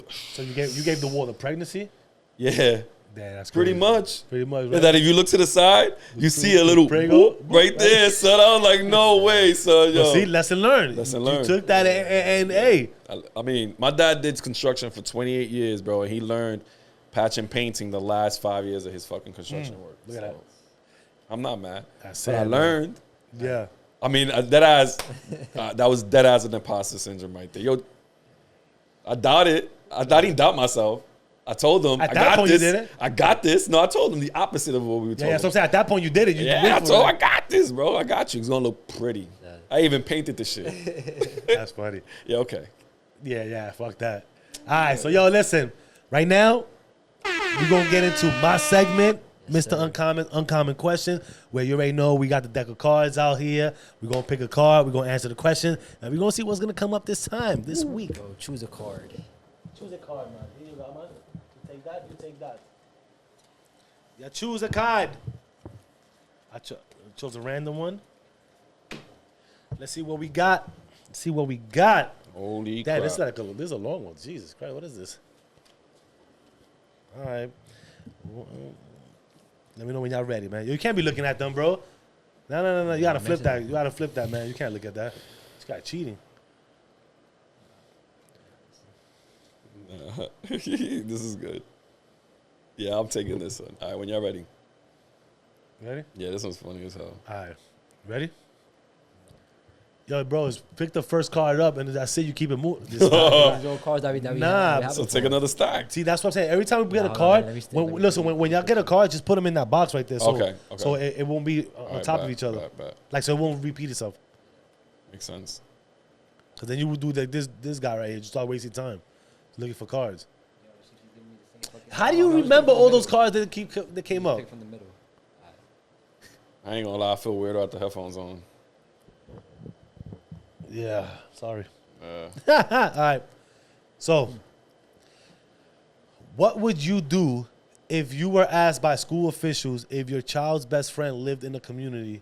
Speaker 1: So you gave the wall the pregnancy?
Speaker 3: Yeah.
Speaker 1: Yeah, that's
Speaker 3: Pretty
Speaker 1: crazy.
Speaker 3: much.
Speaker 1: Pretty much.
Speaker 3: And
Speaker 1: Right?
Speaker 3: that if you look to the side, you see a little
Speaker 1: Prego?
Speaker 3: right there, son. I was like, no way, son. Yo.
Speaker 1: But see, lesson learned.
Speaker 3: Lesson
Speaker 1: You
Speaker 3: learned.
Speaker 1: took that and hey.
Speaker 3: I mean, my dad did construction for 28 years, bro, and he learned patch and painting the last 5 years of his fucking construction work.
Speaker 1: Look at that.
Speaker 3: I'm not mad.
Speaker 1: That's
Speaker 3: But I
Speaker 1: sad, man.
Speaker 3: learned.
Speaker 1: Yeah.
Speaker 3: I mean, that was dead ass an imposter syndrome right there. Yo, I doubted. I didn't doubt myself. I told him,
Speaker 1: At
Speaker 3: I
Speaker 1: that
Speaker 3: got
Speaker 1: point
Speaker 3: this.
Speaker 1: you did it?
Speaker 3: I got this. No, I told him the opposite of what we were
Speaker 1: Yeah,
Speaker 3: told.
Speaker 1: that's what I'm saying. At that point you did it. You
Speaker 3: Yeah, I
Speaker 1: went for
Speaker 3: told him,
Speaker 1: it.
Speaker 3: I got this, bro. I got you. It's going to look pretty.
Speaker 2: Yeah.
Speaker 3: I even painted the shit.
Speaker 1: That's funny.
Speaker 3: Yeah, okay.
Speaker 1: Yeah, fuck that. All right, so yo, listen. Right now, we're going to get into my segment, Mr. Uncommon Question, where you already know we got the deck of cards out here. We're going to pick a card. We're going to answer the question. And we're going to see what's going to come up this week.
Speaker 2: Bro, choose a card.
Speaker 1: Choose a card, man. Here you go, man. You take that, you take that. Yeah, choose a card. I chose a random one. Let's see what we got.
Speaker 3: Holy
Speaker 1: Dad,
Speaker 3: crap.
Speaker 1: this is a long one. Jesus Christ, what is this? All right. Let me know when y'all ready, man. You can't be looking at them, bro. No. You gotta flip that. You gotta flip that, man. You can't look at that. This guy cheating.
Speaker 3: This is good. Yeah, I'm taking this one. All right, when y'all ready.
Speaker 1: Ready?
Speaker 3: Yeah, this one's funny as hell.
Speaker 1: All right. Ready? Yo, bro, pick the first card up, and that's it. You keep it moving.
Speaker 2: These old cards that we
Speaker 1: Nah,
Speaker 2: have
Speaker 3: So
Speaker 2: before.
Speaker 3: take another stack.
Speaker 1: See, that's what I'm saying. Every time we get a
Speaker 2: Nah,
Speaker 1: card,
Speaker 2: let me stay-
Speaker 1: when y'all get a card, just put them in that box right there. So,
Speaker 3: Okay.
Speaker 1: So it won't be on
Speaker 3: All right,
Speaker 1: top
Speaker 3: bet,
Speaker 1: of each other.
Speaker 3: bet.
Speaker 1: Like, so it won't repeat itself.
Speaker 3: Makes sense.
Speaker 1: Because then you would do like this guy right here. Just start wasting time looking for cards. How do you remember all those cards that came up?
Speaker 2: Pick from the middle.
Speaker 3: I ain't gonna lie, I feel weird without the headphones on.
Speaker 1: Yeah, sorry. All right. So, what would you do if you were asked by school officials if your child's best friend lived in the community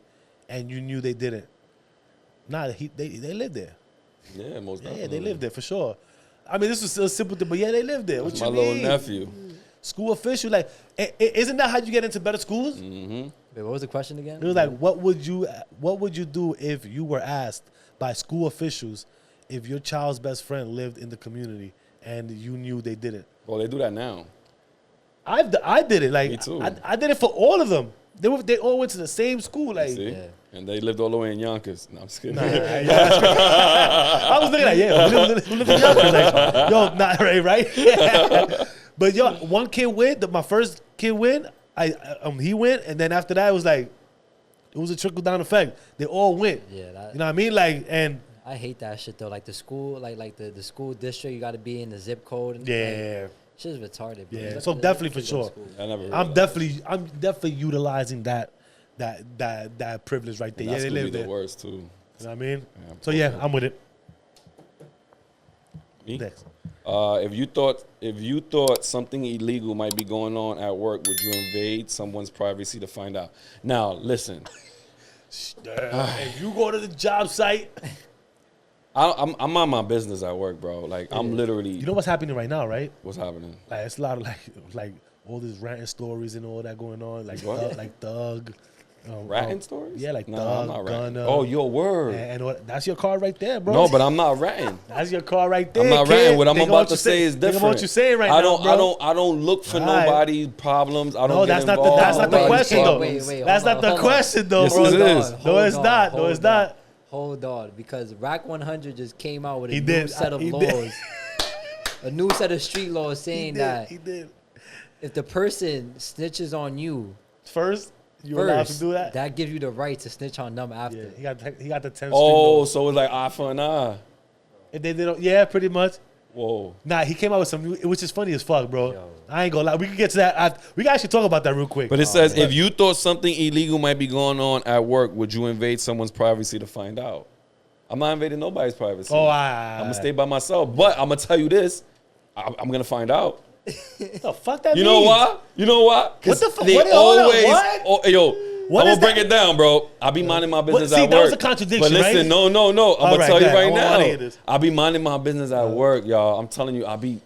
Speaker 1: and you knew they didn't? Nah, they lived there.
Speaker 3: Yeah, most
Speaker 1: Yeah,
Speaker 3: definitely.
Speaker 1: they lived there for sure. I mean, this was a simple thing, but yeah, they lived there. What
Speaker 3: That's
Speaker 1: you
Speaker 3: my
Speaker 1: mean?
Speaker 3: little nephew.
Speaker 1: School official, like, isn't that how you get into better schools?
Speaker 3: Mm-hmm.
Speaker 2: Wait, what was the question again?
Speaker 1: It was like, what would you do if you were asked by school officials if your child's best friend lived in the community and you knew they didn't?
Speaker 3: Well, they do that now.
Speaker 1: I did it. Like,
Speaker 3: Me too.
Speaker 1: I did it for all of them. They all went to the same school. Like,
Speaker 3: See?
Speaker 2: Yeah.
Speaker 3: And they lived all the way in Yonkers. No, I'm just kidding.
Speaker 1: I was looking like, yeah, who lives in Yonkers? Like, yo, not right? But yo, one kid went. My first kid went. He went, and then after that, it was like It was a trickle down effect. They all went.
Speaker 2: Yeah,
Speaker 1: you know what I mean? Like, and
Speaker 2: I hate that shit though. Like the school, like the school district, you got to be in the zip code. And,
Speaker 1: yeah,
Speaker 2: shit's retarded. Bro.
Speaker 1: yeah. So definitely for sure. I'm definitely utilizing that privilege right there.
Speaker 3: And that's
Speaker 1: they
Speaker 3: gonna
Speaker 1: live
Speaker 3: be
Speaker 1: there.
Speaker 3: the worst too.
Speaker 1: You know what I mean?
Speaker 3: Yeah,
Speaker 1: so yeah, I'm with it.
Speaker 3: Me?
Speaker 1: Next.
Speaker 3: If you thought something illegal might be going on at work, would you invade someone's privacy to find out? Now, listen.
Speaker 1: If you go to the job site,
Speaker 3: I'm on my business at work, bro. Like, I'm literally.
Speaker 1: you know what's happening right now, right?
Speaker 3: What's happening?
Speaker 1: Like it's a lot of like all this ranting stories and all that going on, like
Speaker 3: What?
Speaker 1: like Thug.
Speaker 3: Ratting stories?
Speaker 1: Yeah, like
Speaker 3: no,
Speaker 1: Thug,
Speaker 3: I'm not ratting.
Speaker 1: Gunna,
Speaker 3: Oh, your word.
Speaker 1: and what, that's your car right there, bro.
Speaker 3: No, but I'm not ratting.
Speaker 1: That's your car right there.
Speaker 3: I'm not
Speaker 1: kid.
Speaker 3: ratting. What I'm
Speaker 1: Think
Speaker 3: about
Speaker 1: what
Speaker 3: to
Speaker 1: you
Speaker 3: say is different.
Speaker 1: Think about what you're saying right now, bro.
Speaker 3: I don't look for
Speaker 1: Alright.
Speaker 3: nobody's problems. I don't
Speaker 1: No,
Speaker 3: get
Speaker 1: that's not
Speaker 3: involved.
Speaker 1: that's not the
Speaker 2: Wait,
Speaker 1: question
Speaker 2: wait,
Speaker 1: though.
Speaker 2: wait,
Speaker 1: That's
Speaker 2: hold
Speaker 1: not the
Speaker 2: on.
Speaker 1: question though,
Speaker 3: Yes,
Speaker 1: bro.
Speaker 3: it is.
Speaker 1: No, it's not. No, it's not.
Speaker 2: Hold on, because Rack 100 just came out with a
Speaker 1: He
Speaker 2: new
Speaker 1: did.
Speaker 2: set of
Speaker 1: He
Speaker 2: laws,
Speaker 1: did.
Speaker 2: a new set of street laws saying that
Speaker 1: He did.
Speaker 2: if the person snitches on you
Speaker 1: First, you were allowed to do that.
Speaker 2: that gives you the right to snitch on them after.
Speaker 1: Yeah, he got the 10
Speaker 3: Oh, so it's like eye for an eye.
Speaker 1: If they did, yeah, pretty much.
Speaker 3: Whoa.
Speaker 1: Nah, he came out with some, which is funny as fuck, bro.
Speaker 2: Yo.
Speaker 1: I ain't gonna lie. We can get to that. We can actually talk about that real quick.
Speaker 3: But it says, if you thought something illegal might be going on at work, would you invade someone's privacy to find out? I'm not invading nobody's privacy.
Speaker 1: Oh,
Speaker 3: I'm going to stay by myself. But I'm going to tell you this. I'm going to find out.
Speaker 1: What the fuck that
Speaker 3: You
Speaker 1: means?
Speaker 3: know why? You know why?
Speaker 1: What the fuck?
Speaker 3: They
Speaker 1: What- hold on,
Speaker 3: always,
Speaker 1: what?
Speaker 3: oh, yo,
Speaker 1: What
Speaker 3: I'm
Speaker 1: is
Speaker 3: gonna break
Speaker 1: that?
Speaker 3: it down, bro. I be minding my business
Speaker 1: see,
Speaker 3: at
Speaker 1: that
Speaker 3: work.
Speaker 1: was a contradiction,
Speaker 3: But listen,
Speaker 1: right?
Speaker 3: no. I'm
Speaker 1: All
Speaker 3: gonna
Speaker 1: right,
Speaker 3: tell you
Speaker 1: good.
Speaker 3: right
Speaker 1: I wanna hear
Speaker 3: now.
Speaker 1: this.
Speaker 3: I be minding my business at work, y'all. I'm telling you, I be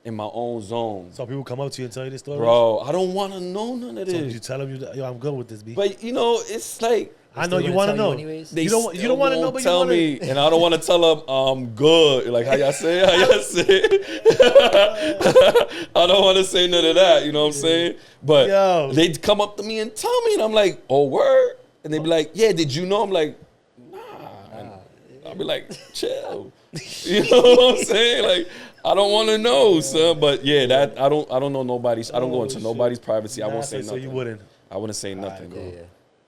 Speaker 3: in my own zone,
Speaker 1: So people come up to you and tell you this story?
Speaker 3: bro. I don't want to know none of
Speaker 1: So
Speaker 3: this.
Speaker 1: you tell them, yo, I'm good with this, B.
Speaker 3: But you know, it's like
Speaker 1: I know
Speaker 2: Still
Speaker 1: you
Speaker 2: gonna
Speaker 1: want to
Speaker 2: tell
Speaker 1: know.
Speaker 2: anyways?
Speaker 3: they
Speaker 1: You don't want
Speaker 3: still
Speaker 1: to know,
Speaker 3: won't
Speaker 1: but you
Speaker 3: tell
Speaker 1: want
Speaker 3: me, and I don't want to tell them I'm good. Like how y'all say, I don't want to say none of that. You know what I'm saying? But
Speaker 1: Yo.
Speaker 3: they'd come up to me and tell me, and I'm like, oh word, and they'd be like, yeah, did you know? I'm like, nah. And I'll be like, chill. You know what I'm saying? Like, I don't want to know, son. But yeah, that I don't know nobody's. I don't go into nobody's privacy. I won't say nothing.
Speaker 1: So you wouldn't.
Speaker 3: I wouldn't say nothing,
Speaker 2: Yeah,
Speaker 3: bro.
Speaker 2: yeah.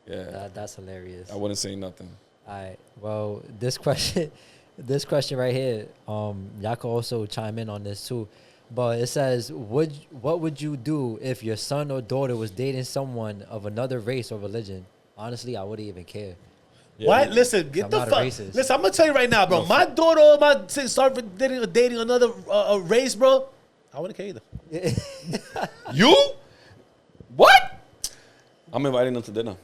Speaker 3: Yeah,
Speaker 2: That's hilarious.
Speaker 3: I wouldn't say nothing.
Speaker 2: All right. Well, this question right here, y'all can also chime in on this too. But it says, what would you do if your son or daughter was dating someone of another race or religion? Honestly, I wouldn't even care.
Speaker 3: Yeah,
Speaker 1: What? Listen, get
Speaker 2: I'm
Speaker 1: the
Speaker 2: not a
Speaker 1: fuck.
Speaker 2: racist.
Speaker 1: Listen, I'm gonna tell you right now, bro. My daughter or my son start dating another race, bro. I wouldn't care either.
Speaker 3: You? What? I'm inviting them to dinner.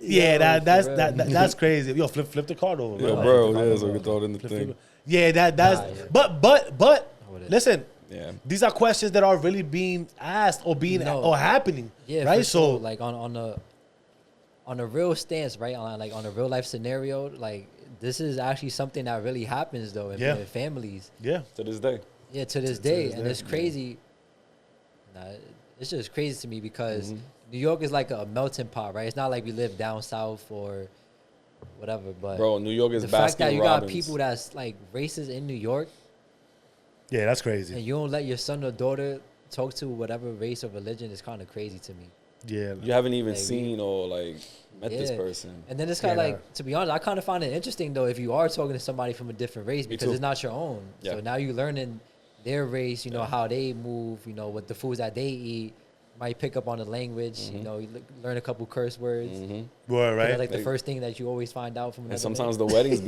Speaker 1: Yeah,
Speaker 2: for
Speaker 1: that's
Speaker 2: real.
Speaker 1: that's crazy. Yo, flip the card over,
Speaker 3: Yo,
Speaker 1: bro.
Speaker 3: bro, yeah, so we can throw it in the thing.
Speaker 1: Yeah, that's.
Speaker 2: Nah, yeah.
Speaker 1: But
Speaker 2: wouldn't.
Speaker 1: listen.
Speaker 3: Yeah.
Speaker 1: These are questions that are really being asked or or happening.
Speaker 2: Yeah,
Speaker 1: right.
Speaker 2: for
Speaker 1: So
Speaker 2: sure. Like on a real stance, right? On a real life scenario, like this is actually something that really happens though in,
Speaker 1: Yeah.
Speaker 2: in families.
Speaker 1: yeah,
Speaker 3: To this day.
Speaker 2: Yeah, to this day,
Speaker 1: this
Speaker 2: and
Speaker 1: day,
Speaker 2: it's crazy. Nah, it's just crazy to me because New York is like a melting pot, right? It's not like we live down south or whatever. But
Speaker 3: Bro, New York is
Speaker 2: the fact that
Speaker 3: Baskin
Speaker 2: you got
Speaker 3: Robbins.
Speaker 2: people that's like racist in New York,
Speaker 1: yeah, that's crazy.
Speaker 2: and you don't let your son or daughter talk to whatever race or religion is kind of crazy to me.
Speaker 1: Yeah,
Speaker 3: You haven't even
Speaker 2: Like,
Speaker 3: seen or like met this
Speaker 2: Yeah.
Speaker 3: person.
Speaker 2: And then it's kind of
Speaker 1: Yeah,
Speaker 2: like, to be honest, I kind of find it interesting though if you are talking to somebody from a different race because
Speaker 3: too.
Speaker 2: it's not your own.
Speaker 3: Yeah.
Speaker 2: So now you're learning their race, you know, how they move, you know, what the foods that they eat. Might pick up on the language, you know, you learn a couple curse words.
Speaker 1: word, right?
Speaker 2: That's like the
Speaker 3: Like-
Speaker 2: first thing that you always find out from.
Speaker 3: And
Speaker 2: another
Speaker 3: sometimes the weddings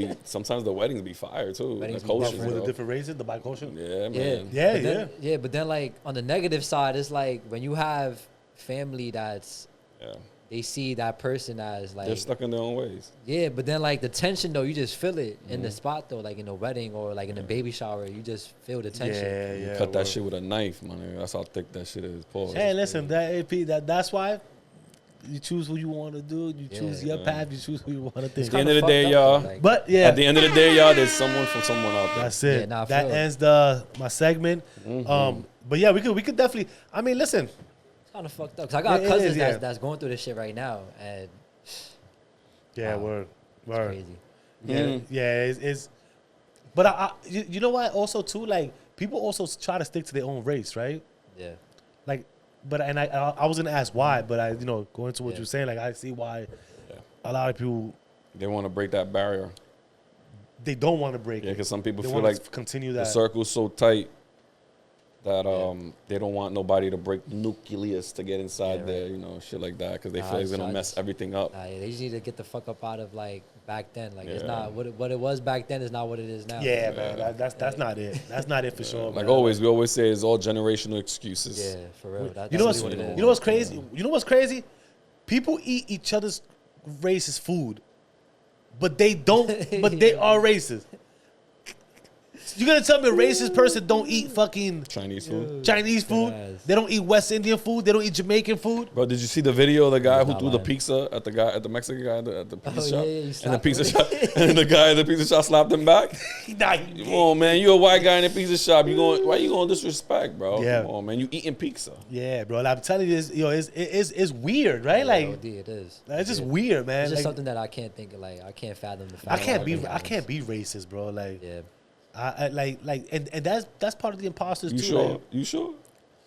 Speaker 3: be fire too.
Speaker 2: Weddings
Speaker 3: The
Speaker 2: be
Speaker 3: kosher,
Speaker 2: fire.
Speaker 1: With the
Speaker 3: bro.
Speaker 1: different races, the bi-kosher.
Speaker 3: Yeah,
Speaker 2: man.
Speaker 3: man.
Speaker 1: Yeah,
Speaker 2: But then, yeah. But then like on the negative side, it's like when you have family that's
Speaker 3: Yeah.
Speaker 2: they see that person as like
Speaker 3: They're stuck in their own ways.
Speaker 2: yeah, but then like the tension though, you just feel it in the spot though, like in a wedding or like in a baby shower, you just feel the tension.
Speaker 1: Yeah,
Speaker 3: You
Speaker 1: yeah.
Speaker 3: cut that
Speaker 1: word.
Speaker 3: shit with a knife, man. That's how thick that shit is. Pause.
Speaker 1: Hey, listen, that AP, that's why you choose who you want to do. You choose your
Speaker 3: man.
Speaker 1: path. You choose who you want to
Speaker 3: At the
Speaker 1: think.
Speaker 3: end of the
Speaker 2: fucked
Speaker 3: day,
Speaker 2: up,
Speaker 3: y'all.
Speaker 2: though, like-
Speaker 1: But yeah,
Speaker 3: At the end of the day, y'all, there's someone from someone out there.
Speaker 1: that's it.
Speaker 2: Yeah, nah, for
Speaker 1: that
Speaker 2: real.
Speaker 1: ends my segment. But yeah, we could definitely. I mean, listen.
Speaker 2: It's kind of fucked up. Cause I got
Speaker 1: Yeah, it
Speaker 2: cousins
Speaker 1: is, yeah.
Speaker 2: that's going through this shit right now, and
Speaker 1: Yeah,
Speaker 2: Wow.
Speaker 1: word.
Speaker 2: it's crazy.
Speaker 1: Yeah, yeah. It's but you know what? Also, too, like people also try to stick to their own race, right?
Speaker 2: Yeah.
Speaker 1: Like, but and I was gonna ask why, but I going into what
Speaker 2: Yeah.
Speaker 1: you're saying, like I see why.
Speaker 3: Yeah.
Speaker 1: a lot of people,
Speaker 3: They want to break that barrier.
Speaker 1: they don't want to break it.
Speaker 3: Yeah, because some people
Speaker 1: They
Speaker 3: feel
Speaker 1: wanna
Speaker 3: like
Speaker 1: continue
Speaker 3: the
Speaker 1: that.
Speaker 3: circle's so tight that they don't want nobody to break the nucleus to get inside
Speaker 2: Yeah,
Speaker 3: there, you know, shit like that, because they
Speaker 2: Nah,
Speaker 3: feel it's
Speaker 2: I
Speaker 3: gonna mess
Speaker 2: just-
Speaker 3: everything up.
Speaker 2: Nah, yeah, they just need to get the fuck up out of like back then. Like it's
Speaker 3: Yeah.
Speaker 2: not what it was back then is not what it is now.
Speaker 1: Yeah, man. That's not it. That's not it for sure.
Speaker 3: Like
Speaker 1: man.
Speaker 3: always, we always say it's all generational excuses.
Speaker 2: Yeah, for real.
Speaker 1: You know
Speaker 2: That's
Speaker 1: what's
Speaker 2: really what it is.
Speaker 1: you know what's crazy? You know what's crazy? People eat each other's racist food, but they don't. But they are racist. You gonna tell me a racist person don't eat fucking
Speaker 3: Chinese food.
Speaker 1: Chinese food?
Speaker 2: Yes.
Speaker 1: They don't eat West Indian food. They don't eat Jamaican food.
Speaker 3: Bro, did you see the video of the guy
Speaker 2: He's
Speaker 3: who
Speaker 2: not
Speaker 3: threw the
Speaker 2: lying.
Speaker 3: pizza at the Mexican guy at the pizza
Speaker 2: Oh,
Speaker 3: shop?
Speaker 2: yeah, you
Speaker 3: And the
Speaker 2: slapped
Speaker 3: pizza
Speaker 2: him.
Speaker 3: shop and the guy at the pizza shop slapped him back?
Speaker 1: Nah,
Speaker 3: Come on, man. You a white guy in a pizza shop. Why you going disrespect, bro?
Speaker 1: Yeah.
Speaker 3: Come on, man. You eating pizza.
Speaker 1: yeah, bro. I'm telling you, it's weird, right?
Speaker 2: Yeah,
Speaker 1: like
Speaker 2: OD, it is.
Speaker 1: it's just
Speaker 2: Yeah.
Speaker 1: weird, man.
Speaker 2: It's just
Speaker 1: like,
Speaker 2: something that I can't think of. Like I can't fathom the fact.
Speaker 1: I can't
Speaker 2: that
Speaker 1: be racist, bro. Like
Speaker 2: Yeah.
Speaker 1: I like and that's part of the imposters
Speaker 3: You
Speaker 1: too.
Speaker 3: sure?
Speaker 1: like-
Speaker 3: You sure?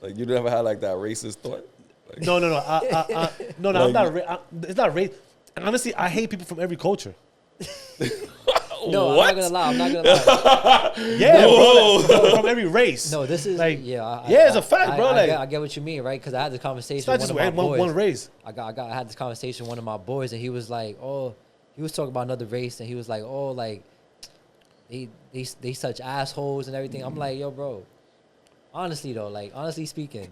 Speaker 3: Like you never had like that racist thought? Like,
Speaker 1: No. No, I'm not. It's not race. Honestly, I hate people from every culture.
Speaker 2: No,
Speaker 3: what?
Speaker 2: I'm not gonna lie.
Speaker 1: Yeah,
Speaker 3: Whoa.
Speaker 1: bro. Like, from every race.
Speaker 2: No, this is
Speaker 1: Like,
Speaker 2: yeah.
Speaker 1: it's a fact, bro. Like,
Speaker 2: I get what you mean, right? Because I had this conversation
Speaker 1: it's not
Speaker 2: with
Speaker 1: just
Speaker 2: one of my boys.
Speaker 1: one race.
Speaker 2: I had this conversation with one of my boys, and he was like, "Oh," he was talking about another race, and he was like, "Oh, like they such assholes and everything." I'm like, "Yo, bro, honestly though, like honestly speaking,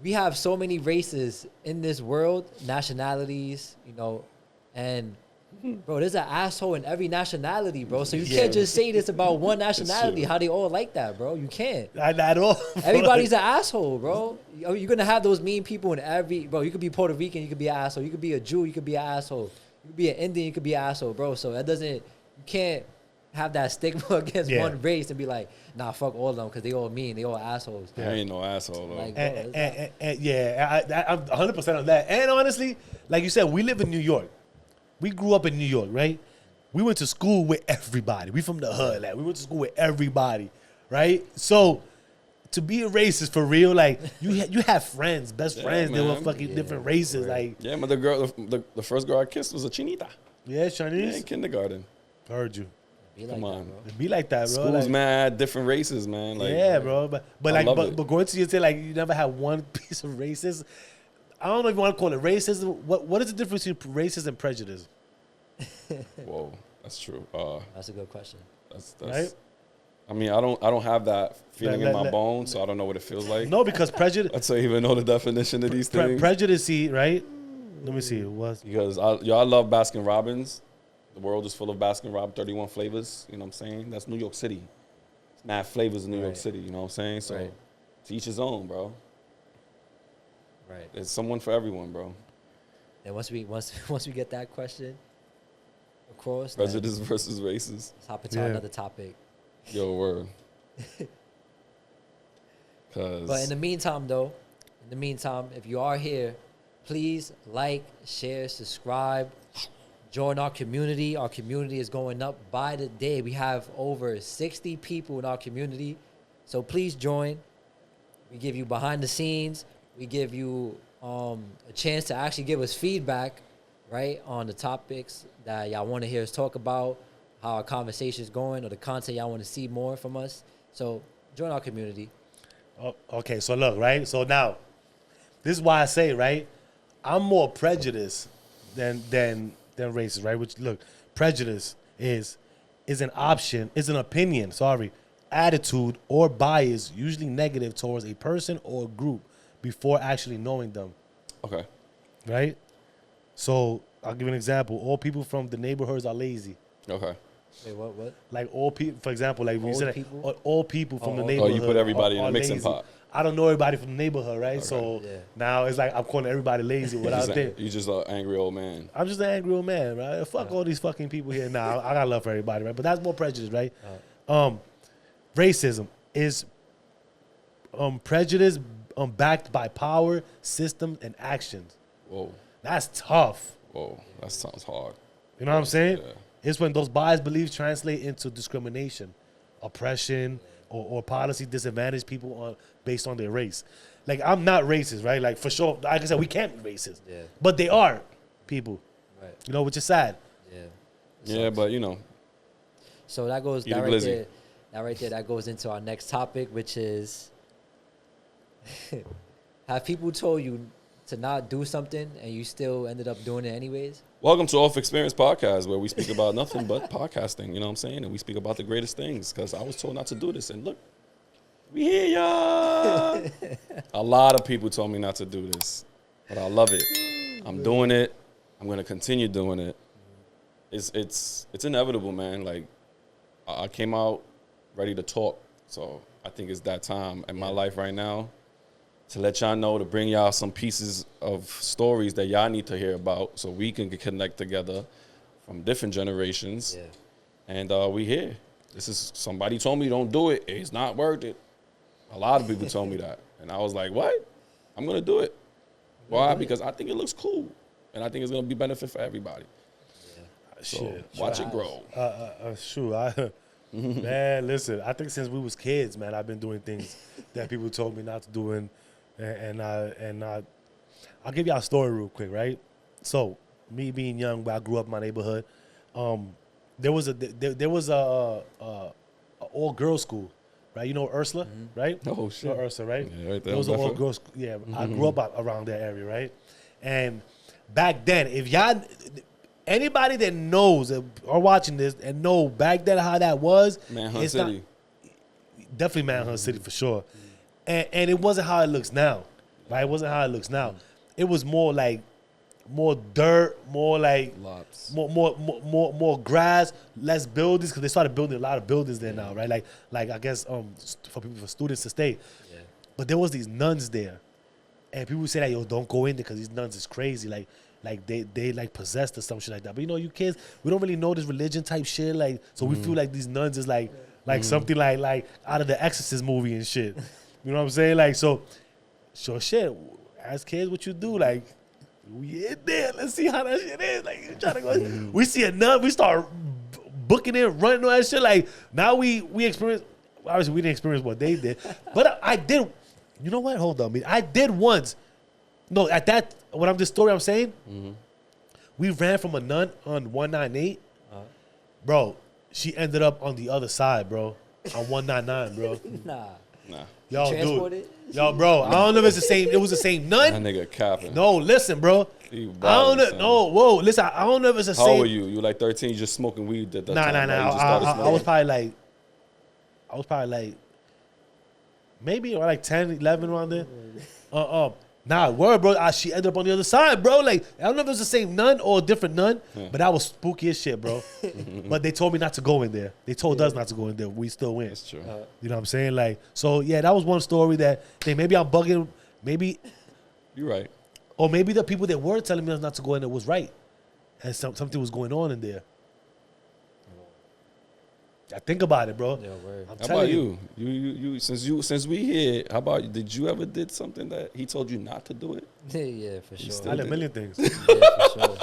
Speaker 2: we have so many races in this world, nationalities, you know, and." Bro, there's an asshole in every nationality, bro. So you
Speaker 1: Yeah.
Speaker 2: can't just say this about one nationality,
Speaker 3: true.
Speaker 2: how they all like that, bro. You can't.
Speaker 1: Not at all.
Speaker 2: Everybody's an asshole, bro. You're gonna have those mean people in every, bro. You could be Puerto Rican, you could be an asshole. You could be a Jew, you could be an asshole. You could be an Indian, you could be an asshole, bro. So that doesn't, you can't have that stigma against
Speaker 1: Yeah.
Speaker 2: one race and be like, nah, fuck all of them because they all mean, they all assholes.
Speaker 3: I ain't no asshole though.
Speaker 2: Like,
Speaker 1: And yeah, I'm 100% on that. And honestly, like you said, we live in New York. We grew up in New York, right? We went to school with everybody. We from the hood. Like, we went to school with everybody, right? So to be a racist for real, like you have friends, best
Speaker 3: Yeah,
Speaker 1: friends. They were
Speaker 3: man.
Speaker 1: fucking different races. Like,
Speaker 3: Yeah, but the first girl I kissed was a chinita.
Speaker 1: yeah,
Speaker 3: Yeah,
Speaker 1: Chinese.
Speaker 3: in kindergarten.
Speaker 1: Heard you.
Speaker 2: be like
Speaker 3: Come
Speaker 2: that,
Speaker 3: on.
Speaker 2: bro.
Speaker 1: It be like that, bro.
Speaker 3: Schools
Speaker 1: Like,
Speaker 3: mad different races, man. Like,
Speaker 1: yeah, bro. But
Speaker 3: I
Speaker 1: like,
Speaker 3: love it.
Speaker 1: but going to you say like you never had one piece of racist. I don't know if you want to call it racism. What is the difference between racism and prejudice?
Speaker 3: Whoa, that's true.
Speaker 2: That's a good question.
Speaker 3: That's
Speaker 1: Right?
Speaker 3: I mean, I don't have that feeling in my
Speaker 1: Let-
Speaker 3: bones, so I don't know what it feels like.
Speaker 1: No, because prejudice,
Speaker 3: That's why I even know the definition of these things.
Speaker 1: prejudice, right? Let me see. What?
Speaker 3: Because y'all love Baskin Robbins. The world is full of Baskin Robbins, 31 flavors. You know what I'm saying? That's New York City. It's mad flavors in New York
Speaker 2: Right.
Speaker 3: City. You know what I'm saying? So
Speaker 2: Right.
Speaker 3: to each his own, bro.
Speaker 2: Right.
Speaker 3: There's someone for everyone, bro.
Speaker 2: And once we get that question across, then
Speaker 3: Prejudice versus races.
Speaker 2: let's hop into
Speaker 1: Yeah.
Speaker 2: another topic.
Speaker 3: Yo, word.
Speaker 2: But in the meantime, though, if you are here, please like, share, subscribe, join our community. Our community is going up by the day. We have over 60 people in our community. So please join. We give you behind the scenes. We give you a chance to actually give us feedback, right, on the topics that y'all want to hear us talk about, how our conversation is going, or the content y'all want to see more from us. So join our community.
Speaker 1: Oh, okay, so look, right? So now, this is why I say, right? I'm more prejudiced than racist, right? Which look, prejudice is an option, is an opinion, attitude or bias, usually negative towards a person or group before actually knowing them,
Speaker 3: Okay.
Speaker 1: right? So I'll give you an example. All people from the neighborhoods are lazy.
Speaker 3: Okay.
Speaker 2: Wait, what?
Speaker 1: Like all people, for example, like when you
Speaker 2: All
Speaker 1: said
Speaker 2: people?
Speaker 1: all people from the
Speaker 2: Oh,
Speaker 1: neighborhood.
Speaker 3: you put everybody in
Speaker 1: are
Speaker 3: a mixing
Speaker 1: lazy.
Speaker 3: pot.
Speaker 1: I don't know everybody from the neighborhood, right? So
Speaker 2: Yeah.
Speaker 1: now it's like I'm calling everybody lazy without there.
Speaker 3: You just an angry old man.
Speaker 1: I'm just an angry old man, right? Fuck all these fucking people here. Now I got love for everybody, right? But that's more prejudice, right? Racism is prejudice backed by power, systems, and actions.
Speaker 3: Whoa.
Speaker 1: That's tough.
Speaker 3: Whoa. That sounds hard.
Speaker 1: You know what I'm saying?
Speaker 3: Yeah.
Speaker 1: It's when those biased beliefs translate into discrimination, oppression, or policy disadvantage people based on their race. Like, I'm not racist, right? Like, for sure, like I said, we can't be racist.
Speaker 2: Yeah.
Speaker 1: But they are people.
Speaker 2: Right.
Speaker 1: You know, which is sad.
Speaker 2: Yeah.
Speaker 3: Yeah, but you know.
Speaker 2: So that goes
Speaker 3: Eat a
Speaker 2: that right
Speaker 3: glizzy.
Speaker 2: there. That right there. That goes into our next topic, which is have people told you to not do something and you still ended up doing it anyways?
Speaker 3: Welcome to Off Xperience Podcast, where we speak about nothing but podcasting. You know what I'm saying? And we speak about the greatest things. Because I was told not to do this, and look, we here, y'all. A lot of people told me not to do this, but I love it. I'm doing it. I'm gonna continue doing it. It's inevitable, man. Like I came out ready to talk, so I think it's that time in my life right now to let y'all know, to bring y'all some pieces of stories that y'all need to hear about, so we can connect together from different generations.
Speaker 2: Yeah.
Speaker 3: And we here. This is, somebody told me don't do it. It's not worth it. A lot of people told me that, and I was like, what? I'm gonna do it. Why? Because I think it looks cool, and I think it's gonna be benefit for everybody. So
Speaker 1: Shit.
Speaker 3: watch it grow.
Speaker 1: Man, listen, I think since we was kids, man, I've been doing things that people told me not to do, and I'll give y'all a story real quick, right? So me being young, where I grew up in my neighborhood, there was a all girls school, right? You know Ursula, right?
Speaker 3: Oh shit.
Speaker 1: You know Ursula, right?
Speaker 3: Yeah, right there.
Speaker 1: There was an all girls. Yeah, I grew up around that area, right? And back then, if y'all. Anybody that knows or watching this and know back then how that was,
Speaker 3: Manhunt City.
Speaker 1: Definitely Manhunt City for sure. And it wasn't how it looks now, right? It wasn't how it looks now. It was more like more dirt, more like
Speaker 3: Lots.
Speaker 1: more grass, less buildings, because they started building a lot of buildings there now, right? Like I guess for students to stay.
Speaker 2: Yeah.
Speaker 1: But there was these nuns there, and people would say that, yo, don't go in there because these nuns is crazy, like they like possessed or some shit like that. But you know, you kids, we don't really know this religion type shit. Like, so we feel like these nuns is like something like out of the Exorcist movie and shit. You know what I'm saying? Like, so shit. As kids, what you do? Like, we in there. Let's see how that shit is. Like, you trying to go. We see a nun. We start booking it, running all that shit. Like, now we experience. Obviously, we didn't experience what they did, but I did. You know what? Hold on, I did once. No, at that, this story I'm saying, we ran from a nun on 198. Bro, she ended up on the other side, bro, on 199, bro.
Speaker 2: Nah.
Speaker 1: Yo,
Speaker 2: Transported?
Speaker 1: dude. Yo, bro, I don't know if it's the same. It was the same nun.
Speaker 3: That nigga capping.
Speaker 1: No, listen, bro. I don't know. No, whoa, listen. I don't know if it's the same.
Speaker 3: How old were you? You were like 13, you just smoking weed at that time.
Speaker 1: Nah.
Speaker 3: Like, you just started
Speaker 1: I
Speaker 3: smoking?
Speaker 1: was probably like, maybe or like 10, 11 around there. Nah, word, bro. She ended up on the other side, bro. Like, I don't know if it was the same nun or a different nun, but that was spooky as shit, bro. But they told me not to go in there. They told us not to go in there. We still went.
Speaker 3: That's true.
Speaker 1: You know what I'm saying? Like, so yeah, that was one story that maybe I'm bugging, maybe,
Speaker 3: You're right.
Speaker 1: or maybe the people that were telling me not to go in there was right, and something was going on in there. I think about it, bro.
Speaker 2: Yeah, word.
Speaker 1: I'm
Speaker 3: How
Speaker 1: telling
Speaker 3: about you? You since we here, how about you? Did you ever did something that he told you not to do it?
Speaker 2: Yeah, for sure.
Speaker 3: still
Speaker 1: I did a million things.
Speaker 2: Yeah, for sure.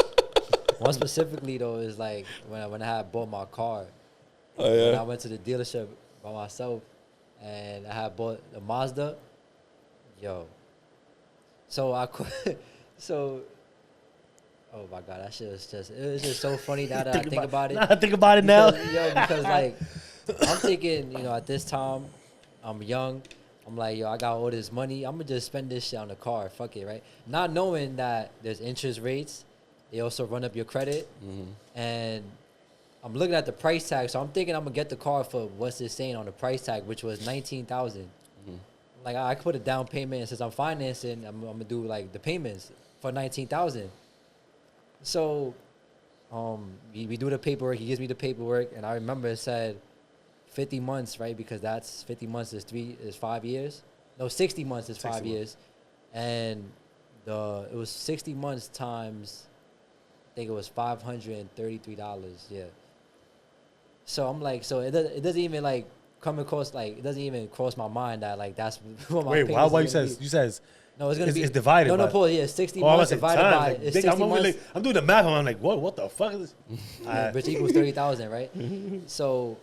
Speaker 2: One specifically though is like when I had bought my car.
Speaker 3: Oh
Speaker 2: When I
Speaker 3: yeah.
Speaker 2: went to the dealership by myself, and I had bought a Mazda. Yo. So oh my God, that shit was just so funny now that I think about it.
Speaker 1: Nah, I think about it now.
Speaker 2: Because like I'm thinking, at this time, I'm young. I'm like, yo, I got all this money. I'm gonna just spend this shit on the car. Fuck it, right? Not knowing that there's interest rates. They also run up your credit. And I'm looking at the price tag. So I'm thinking I'm gonna get the car for what's it saying on the price tag, which was $19,000. Like I put a down payment, and since I'm financing, I'm gonna do like the payments for $19,000. So, we do the paperwork. He gives me the paperwork, and I remember it said 50 months, right? Because that's 50 months is 5 years. No, 60 months is 5 years, and it was 60 months times, I think it was $533. Yeah. So I'm like, so it doesn't even like come across, like it doesn't even cross my mind that like that's what my
Speaker 1: Wait,
Speaker 2: payments
Speaker 1: why
Speaker 2: are
Speaker 1: you
Speaker 2: gonna
Speaker 1: says
Speaker 2: be.
Speaker 1: you says
Speaker 2: No, it's gonna be
Speaker 1: divided.
Speaker 2: No,
Speaker 1: by,
Speaker 2: Paul. Yeah, 60
Speaker 1: Oh, I
Speaker 2: months
Speaker 1: was
Speaker 2: divided
Speaker 1: times.
Speaker 2: by
Speaker 1: Like,
Speaker 2: it's
Speaker 1: big,
Speaker 2: 60 months.
Speaker 1: I'm doing the math. I'm like, what the fuck is this?
Speaker 2: Yeah, which equals 30,000, right? So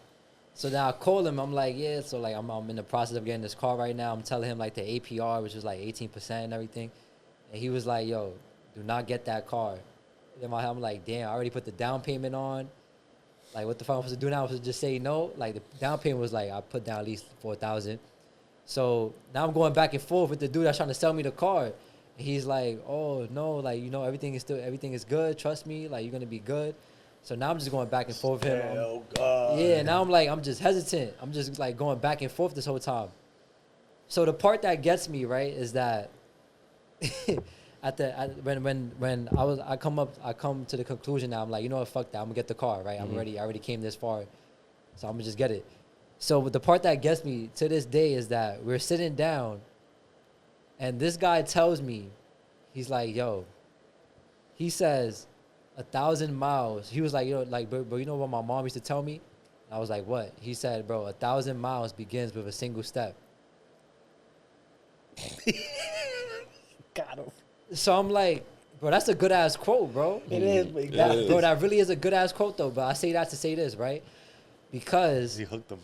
Speaker 2: now I call him. I'm like, yeah. So like I'm in the process of getting this car right now. I'm telling him like the APR, which was like 18% and everything, and he was like, yo, do not get that car. In my head, I'm like, damn, I already put the down payment on. Like, what the fuck am I supposed to do now? I'm supposed to just say no? Like, the down payment was like, I put down at least $4,000. So now I'm going back and forth with the dude that's trying to sell me the car. And he's like, oh, no, like, you know, everything is good. Trust me. Like, you're going to be good. So now I'm just going back and forth with him.
Speaker 1: Oh, God.
Speaker 2: Yeah, now I'm just hesitant. I'm just, like, going back and forth this whole time. So the part that gets me, right, is that when I come to the conclusion now, I'm like, you know what, fuck that, I'm gonna get the car, right? I already came this far, so I'm gonna just get it. So the part that gets me to this day is that we're sitting down, and this guy tells me, he's like, yo, he says 1,000 miles. He was like, yo, like, bro, you know what my mom used to tell me? And I was like, what? He said, bro, 1,000 miles begins with a single step.
Speaker 1: Got him.
Speaker 2: So I'm like, bro, that's a good ass quote, bro.
Speaker 1: It is,
Speaker 2: bro. That really is a good ass quote, though. But I say that to say this, right? Because
Speaker 1: he hooked him.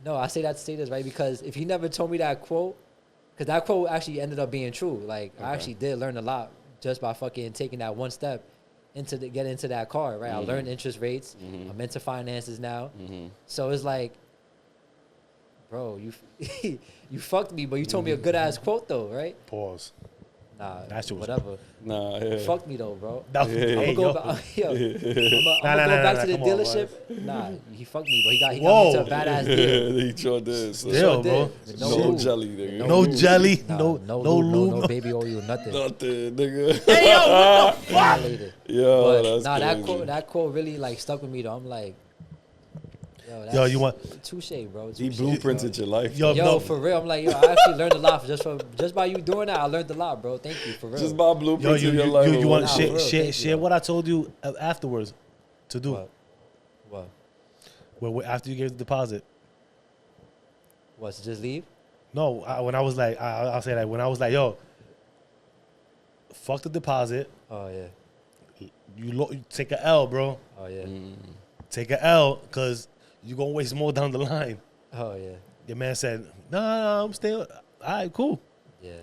Speaker 2: No, I say that to say this, right? Because if he never told me that quote, because that quote actually ended up being true. Like, I actually did learn a lot just by fucking taking that one step get into that car, right? I learned interest rates. I'm into finances now. So it's like, bro, you you fucked me, but you told me a good ass quote though, right?
Speaker 1: Pause.
Speaker 2: Nah,
Speaker 1: That shit was-
Speaker 2: whatever.
Speaker 3: Nah,
Speaker 2: You
Speaker 3: yeah.
Speaker 2: fucked me though, bro.
Speaker 1: That-
Speaker 2: I'm
Speaker 1: hey,
Speaker 2: gonna go
Speaker 1: yo.
Speaker 2: back. Yo, I'm
Speaker 1: Nah,
Speaker 2: gonna go
Speaker 1: nah,
Speaker 2: back
Speaker 1: nah,
Speaker 2: to the
Speaker 1: come on,
Speaker 2: dealership. Nah, he fucked me, but he got me
Speaker 1: Whoa.
Speaker 2: to a badass deal.
Speaker 3: He sure did. son.
Speaker 1: Still,
Speaker 2: Sure
Speaker 1: bro.
Speaker 2: did.
Speaker 3: No
Speaker 2: lube.
Speaker 3: jelly, nigga.
Speaker 1: No jelly.
Speaker 2: Nah,
Speaker 1: no lube.
Speaker 2: no baby oil, nothing.
Speaker 3: Nothing, nigga.
Speaker 1: Hey, yo, what the fuck?
Speaker 2: Later.
Speaker 3: Yo,
Speaker 2: But
Speaker 3: that's
Speaker 2: nah,
Speaker 3: crazy.
Speaker 2: that quote really like stuck with me though. I'm like, that's
Speaker 1: Yo, you want-
Speaker 2: touche, bro.
Speaker 3: He
Speaker 2: Touche,
Speaker 3: blueprinted
Speaker 2: bro.
Speaker 3: your life.
Speaker 1: Yo,
Speaker 2: Yo,
Speaker 1: no.
Speaker 2: for real, I'm like, yo, I actually learned a lot just by you doing that. I learned a lot, bro. Thank you, for real.
Speaker 3: Just by
Speaker 1: Yo,
Speaker 3: blueprinting your life.
Speaker 1: you want
Speaker 2: Nah,
Speaker 1: to
Speaker 2: for real,
Speaker 1: share
Speaker 2: thank you,
Speaker 1: share
Speaker 2: bro.
Speaker 1: what I told you afterwards to do?
Speaker 2: What?
Speaker 1: After you gave the deposit.
Speaker 2: What? To just leave?
Speaker 1: No, when I was like, I'll say that when I was like, yo, fuck the deposit.
Speaker 2: Oh yeah.
Speaker 1: You take a L, bro.
Speaker 2: Oh yeah.
Speaker 1: Take a L, cause you gonna waste more down the line.
Speaker 2: Oh yeah.
Speaker 1: Your man said, no, I'm staying. All right, cool.
Speaker 2: Yeah.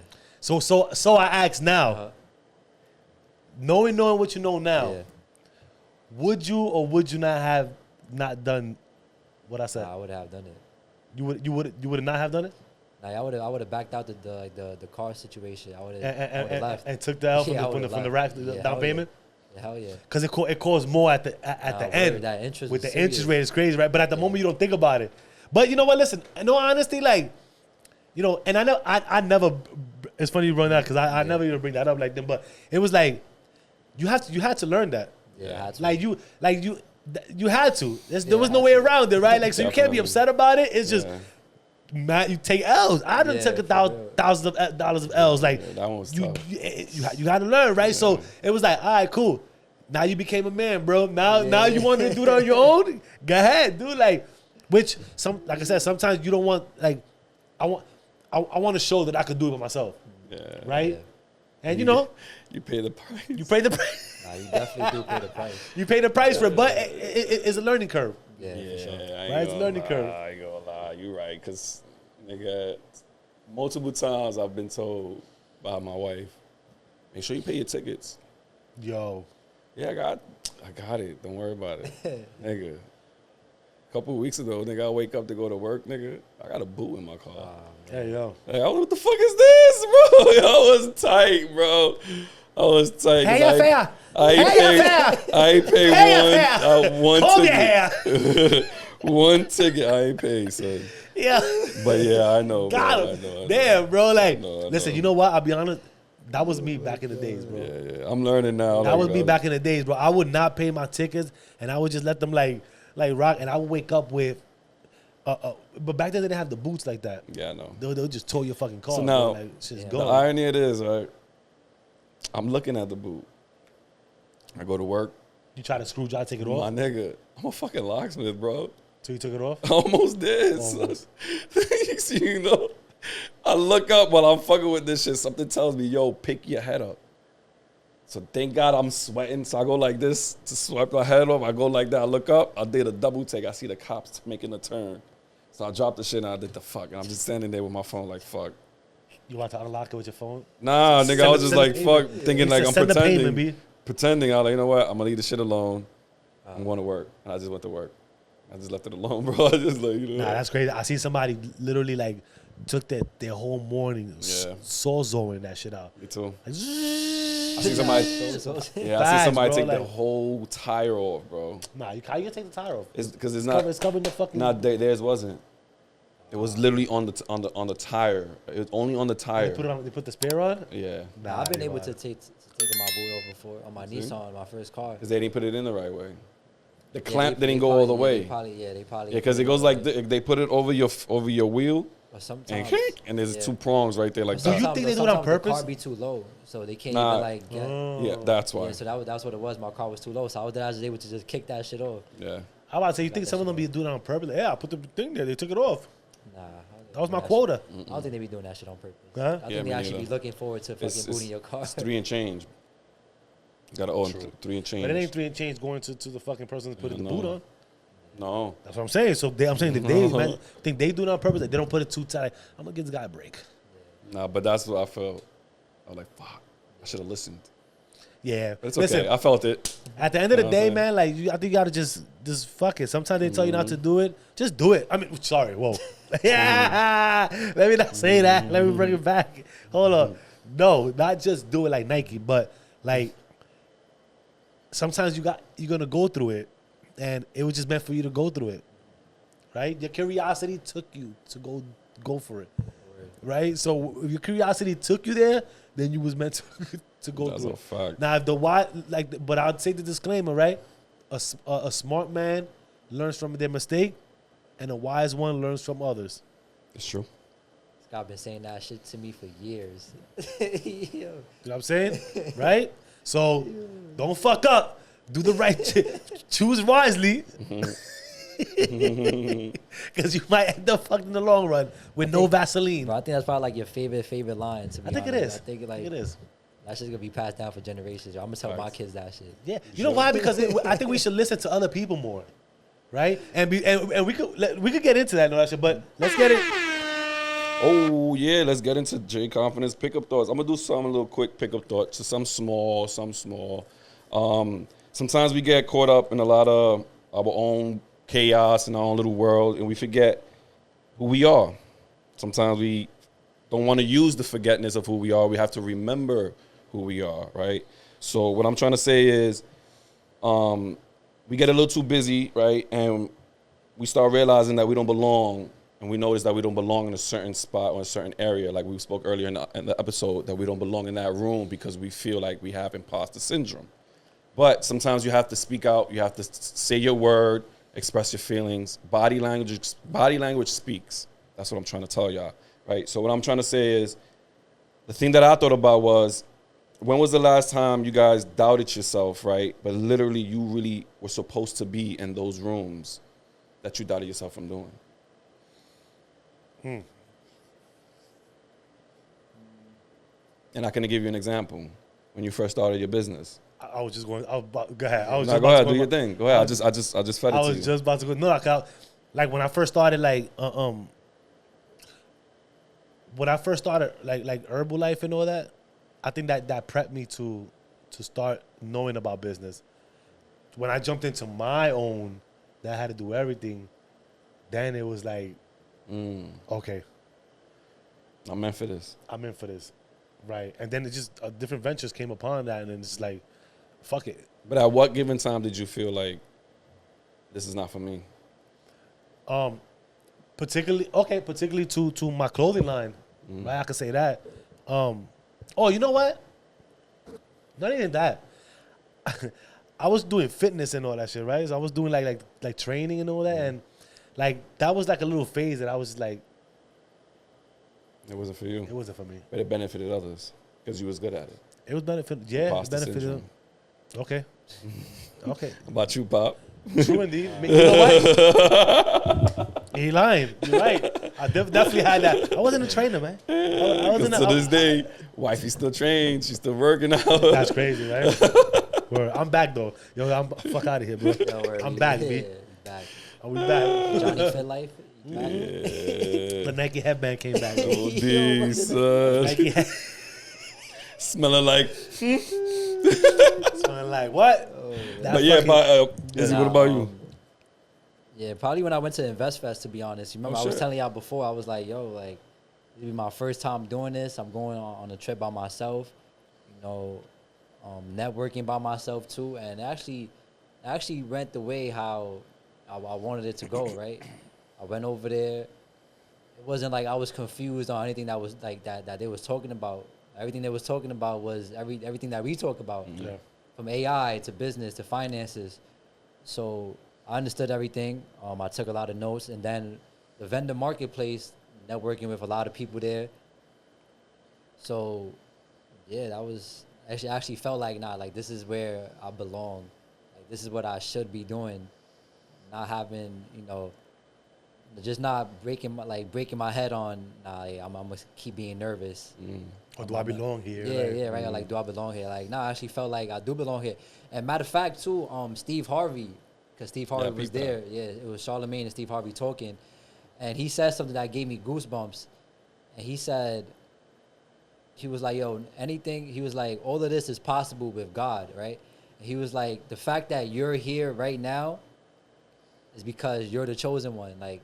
Speaker 1: So I ask now,
Speaker 2: Uh-huh.
Speaker 1: knowing what you know now,
Speaker 2: Yeah.
Speaker 1: would you or would you not have not done what I said?
Speaker 2: Nah, I would have done it.
Speaker 1: You would not have done it,
Speaker 2: Nah, I would have backed out the car situation. I would have
Speaker 1: and,
Speaker 2: left.
Speaker 1: and took the L from
Speaker 2: Yeah, I
Speaker 1: the
Speaker 2: would've
Speaker 1: from the
Speaker 2: left.
Speaker 1: rack, the
Speaker 2: Yeah,
Speaker 1: down
Speaker 2: hell yeah.
Speaker 1: payment,
Speaker 2: Hell yeah.
Speaker 1: because it costs more at the
Speaker 2: Nah,
Speaker 1: end.
Speaker 2: word, that interest
Speaker 1: With
Speaker 2: was
Speaker 1: the interest
Speaker 2: serious.
Speaker 1: rate is crazy, right? But at the moment you don't think about it. But you know what? Listen, in all honesty, like, you know, and I know I never. It's funny you run that because I never even bring that up like them. But it was like you had to learn that.
Speaker 2: Yeah, I had to.
Speaker 1: You had to. There was
Speaker 2: I
Speaker 1: no
Speaker 2: had
Speaker 1: way
Speaker 2: to.
Speaker 1: around it, right? Like, so you can't be
Speaker 3: Definitely.
Speaker 1: upset about it. It's just,
Speaker 3: Yeah.
Speaker 1: man, you take L's. I done
Speaker 2: Yeah,
Speaker 1: took
Speaker 2: for real.
Speaker 1: thousands of dollars of L's. Like,
Speaker 3: Yeah, that one was
Speaker 1: you
Speaker 3: tough.
Speaker 1: you had to learn, right? So it was like, all right, cool. Now you became a man, bro. Now you want to do it on your own? Go ahead, dude. Like, which like I said, sometimes you don't want, like, I want to show that I could do it by myself,
Speaker 3: Yeah.
Speaker 1: right?
Speaker 2: Yeah.
Speaker 1: And you know,
Speaker 3: You pay the price.
Speaker 1: you pay the price.
Speaker 2: Nah, you definitely do pay the price.
Speaker 1: You pay the price for it, but it's a learning curve.
Speaker 2: Yeah,
Speaker 3: Yeah,
Speaker 2: for sure.
Speaker 3: I ain't
Speaker 1: Right, it's a
Speaker 3: gonna
Speaker 1: learning
Speaker 3: lie,
Speaker 1: curve.
Speaker 3: I ain't gonna lie. You right, because, nigga, multiple times I've been told by my wife, make sure you pay your tickets.
Speaker 1: Yo,
Speaker 3: Yeah, I got it. Don't worry about it. Nigga. A couple of weeks ago, nigga, I wake up to go to work, nigga. I got a boot in my car.
Speaker 1: hey yo.
Speaker 3: Like, what the fuck is this, bro? I was tight, bro. I was tight. 'cause
Speaker 1: Hey, your fair.
Speaker 3: I ain't
Speaker 1: Hey, your
Speaker 3: paid,
Speaker 1: fair.
Speaker 3: I ain't paid
Speaker 1: Hey, your fair.
Speaker 3: one
Speaker 1: Hold your
Speaker 3: ticket.
Speaker 1: hair.
Speaker 3: One ticket I ain't paid, son.
Speaker 1: Yeah.
Speaker 3: But yeah, I know.
Speaker 1: Got
Speaker 3: bro.
Speaker 1: him.
Speaker 3: I know.
Speaker 1: Damn, bro. Like,
Speaker 3: I know.
Speaker 1: listen, you know what? I'll be honest. That was me back in the days, bro.
Speaker 3: Yeah. I'm learning now.
Speaker 1: That was me back in the days, bro. I would not pay my tickets, and I would just let them like rock, and I would wake up with. But back then they didn't have the boots like that.
Speaker 3: Yeah, I know.
Speaker 1: They'll just tow your fucking car.
Speaker 3: So
Speaker 1: bro.
Speaker 3: now,
Speaker 1: Like, shit's
Speaker 2: Yeah.
Speaker 3: The
Speaker 1: gone.
Speaker 3: irony of it is, right? I'm looking at the boot. I go to work.
Speaker 1: You try to screw job, take it
Speaker 3: My
Speaker 1: off.
Speaker 3: nigga, I'm a fucking locksmith, bro.
Speaker 1: So you took it off.
Speaker 3: I almost did.
Speaker 1: Almost.
Speaker 3: So, you know, I look up while I'm fucking with this shit. Something tells me, yo, pick your head up. So thank God I'm sweating. So I go like this to swipe my head off. I go like that. I look up. I did a double take. I see the cops making a turn. So I dropped the shit and I did the fuck. And I'm just standing there with my phone like, fuck.
Speaker 1: You want to unlock it with your phone?
Speaker 3: Nah, nigga, I was just like, fuck, thinking like I'm
Speaker 1: Send the
Speaker 3: pretending.
Speaker 1: payment, B.
Speaker 3: pretending. I was like, you know what? I'm gonna leave the shit alone. I'm going to work, and I just went to work. I just left it alone, bro. I just like, you know.
Speaker 1: Nah, that's crazy. I see somebody literally like took their whole morning sawzalling that shit out.
Speaker 3: Me too.
Speaker 1: Like,
Speaker 3: I see somebody. I see somebody take the whole tire off, bro.
Speaker 1: Nah, how you gonna take the tire off?
Speaker 3: It's because it's not.
Speaker 1: It's covering the fucking.
Speaker 3: Nah, theirs wasn't. It was literally on the tire. It was only on the tire.
Speaker 1: They put the spare on.
Speaker 3: Yeah.
Speaker 2: Nah, I've been able to take my boot off before on my Nissan, my first car.
Speaker 3: Because they didn't put it in the right way. The clamp didn't go all the way.
Speaker 2: They probably.
Speaker 3: Yeah, because it goes like they put it over your wheel.
Speaker 2: Or sometimes.
Speaker 3: And there's 2 prongs right there like
Speaker 1: that. Do you think they do it on purpose?
Speaker 2: The car be too low, so they can't even like get.
Speaker 3: Yeah, that's why.
Speaker 2: Yeah, so that's what it was. My car was too low, so I was able to just kick that shit off.
Speaker 3: Yeah.
Speaker 1: How about to say you think some of them be doing it on purpose? Yeah, I put the thing there. They took it off.
Speaker 2: Nah.
Speaker 1: That was my quota.
Speaker 2: I don't think they be doing that shit on purpose.
Speaker 1: Huh?
Speaker 2: I think they actually be looking forward to fucking booting your car.
Speaker 3: It's 3 and change. You gotta own 3 and change.
Speaker 1: But it ain't 3 and change going to the fucking person that's putting the boot on.
Speaker 3: No.
Speaker 1: That's what I'm saying. So I'm saying that they think they do it on purpose. They don't put it too tight. I'm gonna give this guy a break.
Speaker 3: Nah, but that's what I felt. I was like, fuck, I should have listened.
Speaker 1: Yeah,
Speaker 3: but it's okay. I felt it.
Speaker 1: At the end of the day, man, like I think you gotta just fuck it. Sometimes they tell you not to do it. Just do it. I mean, sorry, whoa. Yeah, let me not say that. Let me bring it back. Hold on. No, not just do it like Nike, but like sometimes you're gonna go through it, and it was just meant for you to go through it, right? Your curiosity took you to go for it, right? So if your curiosity took you there, then you was meant to go through it.
Speaker 3: That's a fact.
Speaker 1: Now, if the why, like, but I'd say the disclaimer, right? A smart man learns from their mistake, and a wise one learns from others.
Speaker 3: It's true.
Speaker 2: Scott been saying that shit to me for years.
Speaker 1: You know what I'm saying? Right? So don't fuck up. Do the right shit. Choose wisely. Because you might end up fucked in the long run with no Vaseline.
Speaker 2: Bro, I think that's probably like your favorite line, to be honest.
Speaker 1: It is.
Speaker 2: I think
Speaker 1: it is.
Speaker 2: That shit's gonna be passed down for generations. I'm gonna tell my kids that shit.
Speaker 1: Yeah. You know why? Because I think we should listen to other people more. Right? And we could get into that and all that shit, but let's get it.
Speaker 3: Oh, yeah, let's get into J Confidence pickup thoughts. I'm going to do some little quick pickup thoughts, so some small. Sometimes we get caught up in a lot of our own chaos in our own little world, and we forget who we are. Sometimes we don't want to use the forgetness of who we are. We have to remember who we are, right? So what I'm trying to say is we get a little too busy, right? And we start realizing that we don't belong. And we notice that we don't belong in a certain spot or a certain area. Like we spoke earlier in the episode, that we don't belong in that room because we feel like we have imposter syndrome. But sometimes you have to speak out. You have to say your word, express your feelings. Body language speaks. That's what I'm trying to tell y'all, right? So what I'm trying to say is, the thing that I thought about was, when was the last time you guys doubted yourself, right? But literally you really were supposed to be in those rooms that you doubted yourself from doing. And I can give you an example. When you first started your business,
Speaker 1: I was just going. Go ahead.
Speaker 3: Go ahead. Do your thing. Go ahead. I just fed it to you.
Speaker 1: I was just about to go. No, like when I first started, like when I first started, like Herbalife and all that, I think that prepped me to start knowing about business. When I jumped into my own, that I had to do everything. Then it was like, okay,
Speaker 3: I'm in for this.
Speaker 1: Right. And then it just different ventures came upon that, and then it's like, fuck it.
Speaker 3: But at what given time did you feel like this is not for me?
Speaker 1: Particularly to my clothing line, right? I could say that. Oh, you know what? Not even that. I was doing fitness and all that shit, right? So I was doing like training and all that, and like that was like a little phase that I was like,
Speaker 3: it wasn't for you.
Speaker 1: It wasn't for me.
Speaker 3: But it benefited others because you was good at it.
Speaker 1: It was benefited. Yeah, it benefited.
Speaker 3: Syndrome.
Speaker 1: Okay.
Speaker 3: How about you, Pop?
Speaker 1: True indeed. You know what? He lying. You're right. I definitely had that. I wasn't a trainer, man. I wasn't
Speaker 3: to this day, wifey still trained. She's still working out.
Speaker 1: That's crazy, right? Word. I'm back though. Yo, I'm fuck out of here, bro. I'm back, B.
Speaker 2: Back.
Speaker 1: Are we back?
Speaker 2: Johnny Fit Life.
Speaker 3: Yeah.
Speaker 1: The Nike headband came back.
Speaker 3: Oh, son. Smelling like.
Speaker 1: So I'm like, what?
Speaker 3: But yeah, Izzy, what about you?
Speaker 2: Yeah, probably when I went to InvestFest, to be honest. You remember I was telling y'all before, I was like, yo, like, this will be my first time doing this. I'm going on a trip by myself, you know, networking by myself too. And actually went the way how I wanted it to go, right? I went over there. It wasn't like I was confused on anything that was like that they was talking about. Everything they was talking about was everything that we talk about, from AI to business to finances. So I understood everything. I took a lot of notes, and then the vendor marketplace, networking with a lot of people there. So yeah, that was actually felt like like this is where I belong. Like this is what I should be doing. Not having, you know, just not breaking my head on. I'm gonna keep being nervous.
Speaker 1: Or do I belong here?
Speaker 2: Yeah, right. Like, do I belong here? Like, I actually felt like I do belong here. And matter of fact, too, Steve Harvey, because Steve Harvey was there. Yeah, it was Charlamagne and Steve Harvey talking, and he said something that gave me goosebumps. And he said, he was like, yo, anything. He was like, all of this is possible with God, right? And he was like, the fact that you're here right now is because you're the chosen one. Like,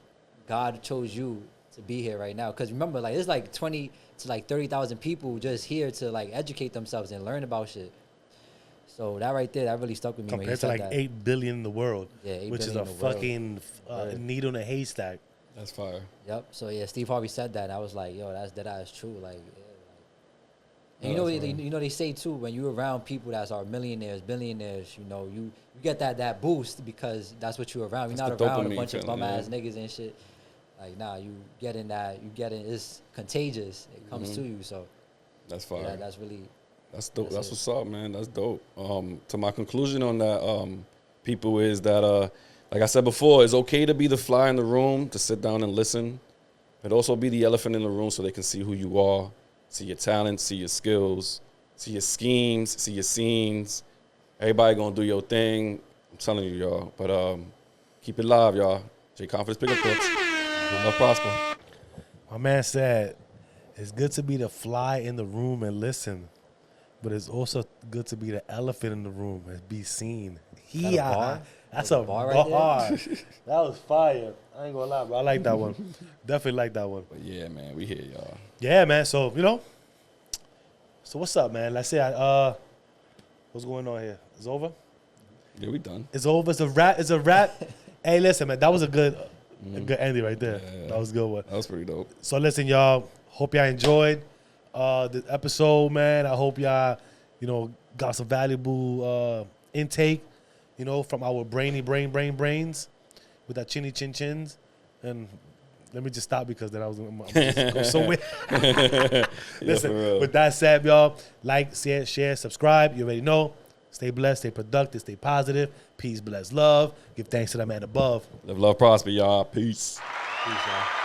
Speaker 2: God chose you to be here right now. Because remember, like, there's like 20 to like 30,000 people just here to like educate themselves and learn about shit. So that right there, that really stuck with me.
Speaker 1: Compared to like that. 8 billion in the world,
Speaker 2: which
Speaker 1: is a fucking needle in a haystack.
Speaker 3: That's fire.
Speaker 2: Yep. So yeah, Steve Harvey said that, and I was like, yo, that's true. Like, and you know they say too, when you're around people that are millionaires, billionaires, you know, you get that boost because that's what you're around. You're not around a bunch of bum ass niggas and shit. Like, you getting it's contagious. It comes to you. So
Speaker 3: that's fire.
Speaker 2: Yeah, that's really.
Speaker 3: That's dope. That's what's up, man. That's dope. To my conclusion on that, people, is that, like I said before, it's okay to be the fly in the room, to sit down and listen, but also be the elephant in the room so they can see who you are, see your talents, see your skills, see your schemes, see your scenes. Everybody gonna do your thing. I'm telling you, y'all. But keep it live, y'all. J Confidence Pickup Books. Love prosper.
Speaker 1: My man said, it's good to be the fly in the room and listen, but it's also good to be the elephant in the room and be seen. That's a bar. Right there? That was fire. I ain't gonna lie, bro. I like that one. Definitely like that one.
Speaker 3: But yeah, man, we here, y'all.
Speaker 1: Yeah, man. So, you know. So what's up, man? Let's say what's going on here? It's over?
Speaker 3: Yeah, we done.
Speaker 1: It's over. It's a wrap. Hey, listen, man. That was a good ending right there. Yeah. That was a good one.
Speaker 3: That was pretty dope.
Speaker 1: So listen, y'all. Hope y'all enjoyed the episode, man. I hope y'all, you know, got some valuable intake, you know, from our brains with that chinny chin chins. And let me just stop because then I was going go somewhere. Listen, with that said, y'all, like, share, subscribe. You already know. Stay blessed, stay productive, stay positive. Peace, bless, love. Give thanks to that man above.
Speaker 3: Live, love, prosper, y'all. Peace.
Speaker 2: Peace, y'all.